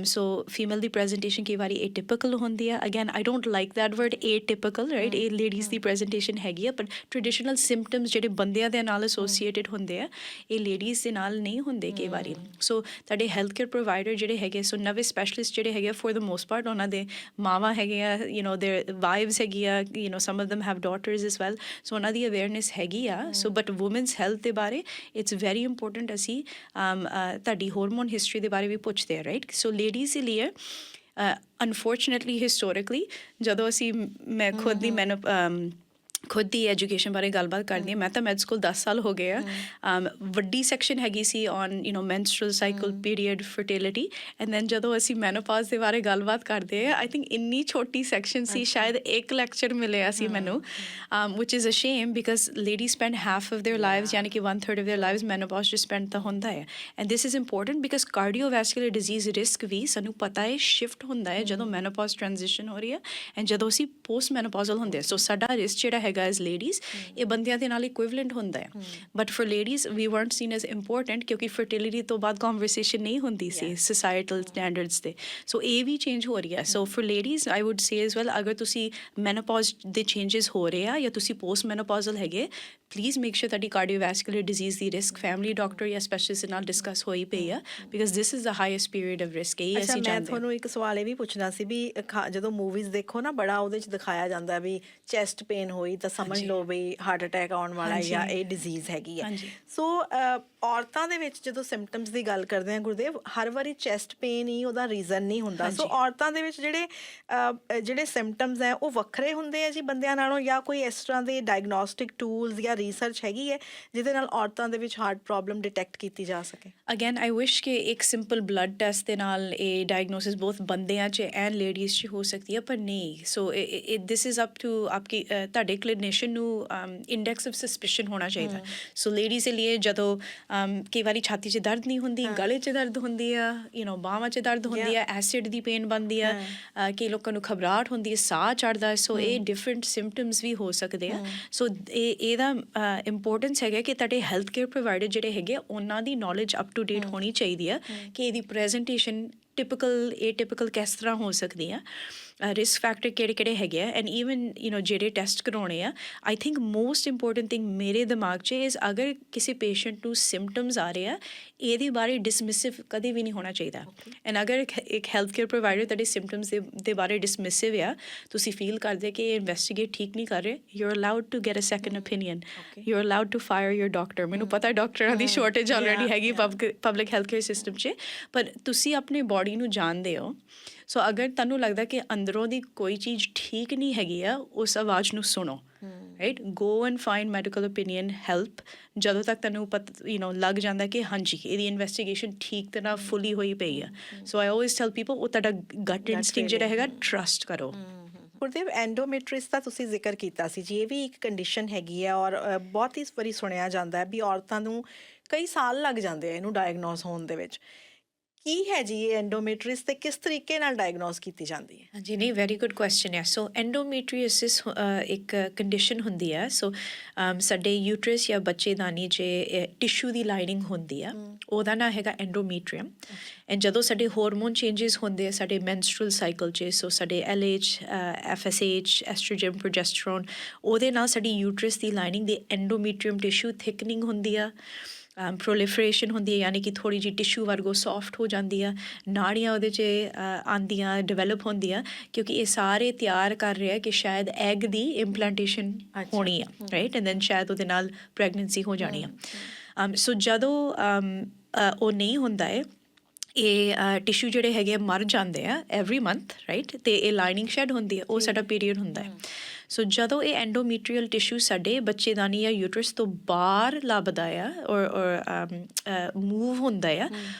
so female ਦੀ presentation ਕਈ ਵਾਰੀ atypical ਹੁੰਦੀ ਆ again I don't like that word atypical right ਇਹ ladies ਦੀ presentation ਹੈਗੀ ਆ but traditional symptoms ਜਿਹੜੇ ਬੰਦਿਆਂ ਦੇ ਨਾਲ associated ਹੁੰਦੇ ਆ ਇਹ ladies ਦੇ ਨਾਲ ਨਹੀਂ ਹੁੰਦੇ ਕਈ ਵਾਰੀ so ਤੁਹਾਡੇ ਹੈਲਥ ਕੇਅਰ ਪ੍ਰੋਵਾਈਡਰ ਜਿਹੜੇ ਹੈਗੇ ਸੋ ਨਵੇਂ ਸਪੈਸ਼ਲਿਸਟ ਜਿਹੜੇ ਹੈਗੇ for the most part ਉਹਨਾਂ ਦੇ ਮਾਵਾਂ ਹੈਗੇ ਆ their wives ਹੈਗੀ ਆ some of them have daughters as well so ਉਹਨਾਂ ਦੀ awareness ਹੈਗੀ ਆ so but women's health ਦੇ ਬਾਰੇ it's very important ਅਸੀਂ ਤੁਹਾਡੀ ਹਾਰਮੋਨ ਹਿਸਟਰੀ ਦੇ ਬਾਰੇ ਵੀ ਪੁੱਛਦੇ ਆ ਰਾਈਟ ਸੋ ਲੇਡੀਜ਼ ਦੇ ਲਈ ਅਨਫੋਰਚੂਨੇਟਲੀ ਹਿਸਟੋਰਿਕਲੀ ਜਦੋਂ ਅਸੀਂ ਮੈਂ ਖੁਦ ਦੀ ਐਜੂਕੇਸ਼ਨ ਬਾਰੇ ਗੱਲਬਾਤ ਕਰਦੀ ਹਾਂ ਮੈਂ ਤਾਂ ਮੈਡ ਸਕੂਲ 10 ਸਾਲ ਹੋ ਗਏ ਆ ਵੱਡੀ ਸੈਕਸ਼ਨ ਹੈਗੀ ਸੀ on menstrual cycle period fertility and then ਜਦੋਂ ਅਸੀਂ ਮੈਨੋਪਾਜ਼ ਦੇ ਬਾਰੇ ਗੱਲਬਾਤ ਕਰਦੇ ਆ ਆਈ ਥਿੰਕ ਇੰਨੀ ਛੋਟੀ ਸੈਕਸ਼ਨ ਸੀ ਸ਼ਾਇਦ ਇੱਕ ਲੈਕਚਰ ਮਿਲਿਆ ਸੀ ਮੈਨੂੰ ਵਿਚ is a shame because ladies spend half of their lives ਯਾਨੀ ਕਿ 1/3 ਆਫ देयर ਲਾਈਵਸ ਮੈਨੋਪਾਜ਼ 'ਚ ਸਪੈਂਡ ਤਾਂ ਹੁੰਦਾ ਹੈ and this is important because cardiovascular disease risk ਵੀ ਸਾਨੂੰ ਪਤਾ ਹੈ ਸ਼ਿਫਟ ਹੁੰਦਾ ਹੈ ਜਦੋਂ ਮੈਨੋਪਾਜ਼ ਟ੍ਰਾਂਜੀਸ਼ਨ ਹੋ ਰਹੀ ਹੈ ਐਂਡ ਜਦੋਂ ਅਸੀਂ ਪੋਸਟ ਮੈਨੋਪਾਜ਼ਲ ਹੁੰਦੇ ਸੋ ਸਾਡਾ ਰਿਸਕ ਜਿਹੜਾ ਹੈਗਾ as ladies ਇਹ ਬੰਦਿਆਂ ਦੇ ਨਾਲ equivalent ਹੁੰਦਾ ਹੈ but for ladies we weren't seen as important ਕਿਉਂਕਿ fertility ਤੋਂ ਬਾਅਦ conversation ਨਹੀਂ ਹੁੰਦੀ ਸੀ societal standards ਤੇ so ਇਹ ਵੀ change ਹੋ ਰਹੀ ਹੈ so for ladies I would say as well ਅਗਰ ਤੁਸੀਂ menopause ਦੇ changes ਹੋ ਰਹੇ ਆ ਜਾਂ ਤੁਸੀਂ post menopausal ਹੈਗੇ ਪਲੀਜ਼ ਮੇਕ ਸ਼ੋਰ ਤੁਹਾਡੀ ਕਾਰਡੀਓਵੈਸਕੂਲਰ ਡਿਜ਼ੀਜ਼ ਦੀ ਰਿਸਕ ਫੈਮਿਲੀ ਡਾਕਟਰ ਜਾਂ ਸਪੈਸ਼ਲਿਸਟ ਨਾਲ ਡਿਸਕਸ ਹੋਈ ਪਈ ਆ because this is the highest period of risk ਇਹ ਅਸੀਂ ਜਾਣਦੇ ਮੈਂ ਤੁਹਾਨੂੰ ਇੱਕ ਸਵਾਲ ਇਹ ਵੀ ਪੁੱਛਣਾ ਸੀ ਵੀ ਜਦੋਂ ਮੂਵੀਜ਼ ਦੇਖੋ ਨਾ ਬੜਾ ਉਹਦੇ 'ਚ ਦਿਖਾਇਆ ਜਾਂਦਾ ਵੀ ਚੈਸਟ ਪੇਨ ਹੋਈ ਤਾਂ ਸਮਝ ਲਓ ਵੀ ਹਾਰਟ ਅਟੈਕ ਆਉਣ ਵਾਲਾ ਜਾਂ ਇਹ ਡਿਜ਼ੀਜ਼ ਹੈਗੀ ਆ ਸੋ ਔਰਤਾਂ ਦੇ ਵਿੱਚ ਜਦੋਂ ਸਿੰਪਟਮਸ ਦੀ ਗੱਲ ਕਰਦੇ ਹਾਂ ਗੁਰਦੇਵ ਹਰ ਵਾਰੀ ਚੈਸਟ ਪੇਨ ਹੀ ਉਹਦਾ ਰੀਜ਼ਨ ਨਹੀਂ ਹੁੰਦਾ ਸੋ ਔਰਤਾਂ ਦੇ ਵਿੱਚ ਜਿਹੜੇ ਸਿੰਪਟਮਸ ਹੈ ਉਹ ਵੱਖਰੇ ਹੁੰਦੇ ਆ ਜੀ ਬੰਦਿਆਂ ਨਾਲੋਂ ਜਾਂ ਕੋਈ ਇਸ ਤਰ੍ਹਾਂ ਦੇ ਡਾਇਗਨੋਸਟਿਕ ਟੂਲਸ ਜਾਂ ਰਿਸਰਚ ਹੈਗੀ ਹੈ ਜਿਹਦੇ ਨਾਲ ਔਰਤਾਂ ਦੇ ਵਿੱਚ ਹਾਰਟ ਪ੍ਰੋਬਲਮ ਡਿਟੈਕਟ ਕੀਤੀ ਜਾ ਸਕੇ ਅਗੇਨ ਆਈ ਵਿਸ਼ ਕਿ ਇੱਕ ਸਿੰਪਲ ਬਲੱਡ ਟੈਸਟ ਦੇ ਨਾਲ ਇਹ ਡਾਇਗਨੋਸਿਸ ਬਹੁਤ ਬੰਦਿਆਂ 'ਚ ਐਂਡ ਲੇਡੀਜ਼ 'ਚ ਹੋ ਸਕਦੀ ਹੈ ਪਰ ਨਹੀਂ ਸੋ ਦਿਸ ਇਜ਼ ਅਪ ਟੂ ਆਪਕੀ ਤੁਹਾਡੇ ਕਲੀਨਿਸ਼ੀਅਨ ਨੂੰ ਇੰਡੈਕਸ ਆਫ ਸਸਪੀਸ਼ਨ ਹੋਣਾ ਚਾਹੀਦਾ ਸੋ ਲੇਡੀਜ਼ ਦੇ ਲਈ ਜਦੋਂ ਕਈ ਵਾਰੀ ਛਾਤੀ 'ਚ ਦਰਦ ਨਹੀਂ ਹੁੰਦੀ ਗਲੇ 'ਚ ਦਰਦ ਹੁੰਦੀ ਆ ਬਾਹਾਂ 'ਚ ਦਰਦ ਹੁੰਦੀ ਆ ਐਸਿਡ ਦੀ ਪੇਨ ਬਣਦੀ ਆ ਕਈ ਲੋਕਾਂ ਨੂੰ ਘਬਰਾਹਟ ਹੁੰਦੀ ਹੈ ਸਾਹ ਚੜ੍ਹਦਾ ਸੋ ਇਹ ਡਿਫਰੈਂਟ ਸਿੰਪਟਮਸ ਵੀ ਹੋ ਸਕਦੇ ਆ ਸੋ ਇਹਦਾ ਇੰਪੋਰਟੈਂਸ ਹੈਗਾ ਕਿ ਤੁਹਾਡੇ ਹੈਲਥ ਕੇਅਰ ਪ੍ਰੋਵਾਈਡਰ ਜਿਹੜੇ ਹੈਗੇ ਉਹਨਾਂ ਦੀ ਨੌਲੇਜ ਅਪ ਟੂ ਡੇਟ ਹੋਣੀ ਚਾਹੀਦੀ ਆ ਕਿ ਇਹਦੀ ਪ੍ਰੈਜੈਂਟੇਸ਼ਨ ਟਿਪੀਕਲ ਏਟਿਪੀਕਲ ਕਿਸ ਤਰ੍ਹਾਂ ਹੋ ਸਕਦੀ ਆ ਰਿਸਕ ਫੈਕਟਰ ਕਿਹੜੇ ਹੈਗੇ ਆ ਐਂਡ ਈਵਨ ਜਿਹੜੇ ਟੈਸਟ ਕਰਾਉਣੇ ਆ I think most important thing ਮੇਰੇ ਦਿਮਾਗ 'ਚ ਇਜ਼ ਅਗਰ ਕਿਸੇ ਪੇਸ਼ੈਂਟ ਨੂੰ ਸਿੰਪਟਮਸ ਆ ਰਹੇ ਆ ਇਹਦੇ ਬਾਰੇ ਡਿਸਮਿਸਿਵ ਕਦੇ ਵੀ ਨਹੀਂ ਹੋਣਾ ਚਾਹੀਦਾ ਐਂਡ ਅਗਰ ਇੱਕ ਹੈਲਥ ਕੇਅਰ ਪ੍ਰੋਵਾਈਡਰ ਤੁਹਾਡੇ ਸਿੰਪਟਮਸ ਦੇ ਬਾਰੇ ਡਿਸਮਿਸਿਵ ਆ ਤੁਸੀਂ ਫੀਲ ਕਰਦੇ ਕਿ ਇਹ ਇਨਵੈਸਟੀਗੇਟ ਠੀਕ ਨਹੀਂ ਕਰ ਰਹੇ you are allowed to get a second opinion you are allowed to fire your doctor ਮੈਨੂੰ ਪਤਾ ਡਾਕਟਰਾਂ ਦੀ ਸ਼ੋਰਟੇਜ ਆਲਰੇਡੀ ਹੈਗੀ ਪਬਲਿਕ ਹੈਲਥ ਕੇਅਰ ਸਿਸਟਮ 'ਚ ਪਰ ਤੁਸੀਂ ਆਪਣੇ ਬੋਡੀ ਨੂੰ ਜਾਣਦੇ ਹੋ ਸੋ ਅਗਰ ਤੁਹਾਨੂੰ ਲੱਗਦਾ ਕਿ ਅੰਦਰੋਂ ਦੀ ਕੋਈ ਚੀਜ਼ ਠੀਕ ਨਹੀਂ ਹੈਗੀ ਆ, ਉਸ ਆਵਾਜ਼ ਨੂੰ ਸੁਣੋ, right, go and find medical opinion help, ਜਦੋਂ ਤੱਕ ਤੁਹਾਨੂੰ ਲੱਗ ਜਾਂਦਾ ਕਿ ਹਾਂਜੀ ਇਹਦੀ ਇਨਵੈਸਟੀਗੇਸ਼ਨ ਠੀਕ ਤਰ੍ਹਾਂ ਫੁੱਲੀ ਹੋਈ ਪਈ ਆ। ਸੋ ਆਈ ਆਲਵੇਜ਼ ਟੈਲ ਪੀਪਲ ਉਹ ਤੁਹਾਡਾ ਗਟ ਇਨਸਟਿੰਕਟ ਜਿਹੜਾ ਹੈਗਾ ਟਰਸਟ ਕਰੋ। ਗੁਰਦੇਵ, ਐਂਡੋਮੈਟ੍ਰਿਸ ਦਾ ਤੁਸੀਂ ਜ਼ਿਕਰ ਕੀਤਾ ਸੀ ਜੀ, ਇਹ ਵੀ ਇੱਕ ਕੰਡੀਸ਼ਨ ਹੈਗੀ ਹੈ ਔਰ ਬਹੁਤ ਹੀ ਵਾਰੀ ਸੁਣਿਆ ਜਾਂਦਾ ਹੈ ਵੀ ਔਰਤਾਂ ਨੂੰ ਕਈ ਸਾਲ ਲੱਗ ਜਾਂਦੇ ਆ ਇਹਨੂੰ ਡਾਇਗਨੋਸ ਹੋਣ ਦੇ ਵਿੱਚ। ਕੀ ਹੈ ਜੀ ਇਹ ਐਂਡੋਮੈਟ੍ਰਿਸ ਤੇ ਕਿਸ ਤਰੀਕੇ ਨਾਲ ਡਾਇਗਨੋਸ ਕੀਤੀ ਜਾਂਦੀ ਹੈ? ਹਾਂਜੀ, ਨਹੀਂ, ਵੈਰੀ ਗੁੱਡ ਕੁਐਸਚਨ ਹੈ। ਸੋ ਐਂਡੋਮੈਟ੍ਰੀਓਸਿਸ ਇੱਕ ਕੰਡੀਸ਼ਨ ਹੁੰਦੀ ਹੈ। ਸੋ ਸਾਡੇ ਯੂਟਰਸ ਜਾਂ ਬੱਚੇਦਾਨੀ 'ਚ ਟਿਸ਼ੂ ਦੀ ਲਾਈਨਿੰਗ ਹੁੰਦੀ ਆ, ਉਹਦਾ ਨਾਂ ਹੈਗਾ ਐਂਡੋਮੀਟਰੀਅਮ। ਐਂਡ ਜਦੋਂ ਸਾਡੇ ਹਾਰਮੋਨ ਚੇਂਜਸ ਹੁੰਦੇ ਆ ਸਾਡੇ ਮੈਨਸਟਰਲ ਸਾਈਕਲ 'ਚ, ਸੋ ਸਾਡੇ LH, FSH, ਐਸਟ੍ਰੋਜਨ, ਪ੍ਰੋਜੈਸਟਰੋਨ, ਉਹਦੇ ਨਾਲ ਸਾਡੀ ਯੂਟਰਸ ਦੀ ਲਾਈਨਿੰਗ ਦੀ ਐਂਡੋਮੀਟਰੀਅਮ ਟਿਸ਼ੂ ਥਿਕਨਿੰਗ ਹੁੰਦੀ ਆ, ਪ੍ਰੋਲੀਫਰੇਸ਼ਨ ਹੁੰਦੀ ਹੈ, ਯਾਨੀ ਕਿ ਥੋੜ੍ਹੀ ਜਿਹੀ ਟਿਸ਼ੂ ਵਰਗੋ ਸੌਫਟ ਹੋ ਜਾਂਦੀ ਆ, ਨਾੜੀਆਂ ਉਹਦੇ 'ਚ ਆਉਂਦੀਆਂ, ਡਿਵੈਲਪ ਹੁੰਦੀਆਂ, ਕਿਉਂਕਿ ਇਹ ਸਾਰੇ ਤਿਆਰ ਕਰ ਰਿਹਾ ਕਿ ਸ਼ਾਇਦ ਐਗ ਦੀ ਇੰਪਲਾਂਟੇਸ਼ਨ ਹੋਣੀ ਆ, ਰਾਈਟ, ਐਂਡ ਦੈਨ ਸ਼ਾਇਦ ਉਹਦੇ ਨਾਲ ਪ੍ਰੈਗਨੈਂਸੀ ਹੋ ਜਾਣੀ ਆ। ਸੋ ਜਦੋਂ ਉਹ ਨਹੀਂ ਹੁੰਦਾ ਹੈ, ਇਹ ਟਿਸ਼ੂ ਜਿਹੜੇ ਹੈਗੇ ਮਰ ਜਾਂਦੇ ਆ ਐਵਰੀ ਮੰਥ, ਰਾਈਟ, ਅਤੇ ਇਹ ਲਾਈਨਿੰਗ ਸ਼ੈਡ ਹੁੰਦੀ ਹੈ, ਉਹ ਸਾਡਾ ਪੀਰੀਅਡ ਹੁੰਦਾ ਹੈ। ਸੋ ਜਦੋਂ ਇਹ ਐਂਡੋਮੀਟਰੀਅਲ ਟਿਸ਼ੂ ਸਾਡੇ ਬੱਚੇਦਾਨੀ ਜਾਂ ਯੂਟਰਸ ਤੋਂ ਬਾਹਰ ਲੱਭਦਾ ਆ ਔਰ ਮੂਵ ਹੁੰਦਾ ਆ,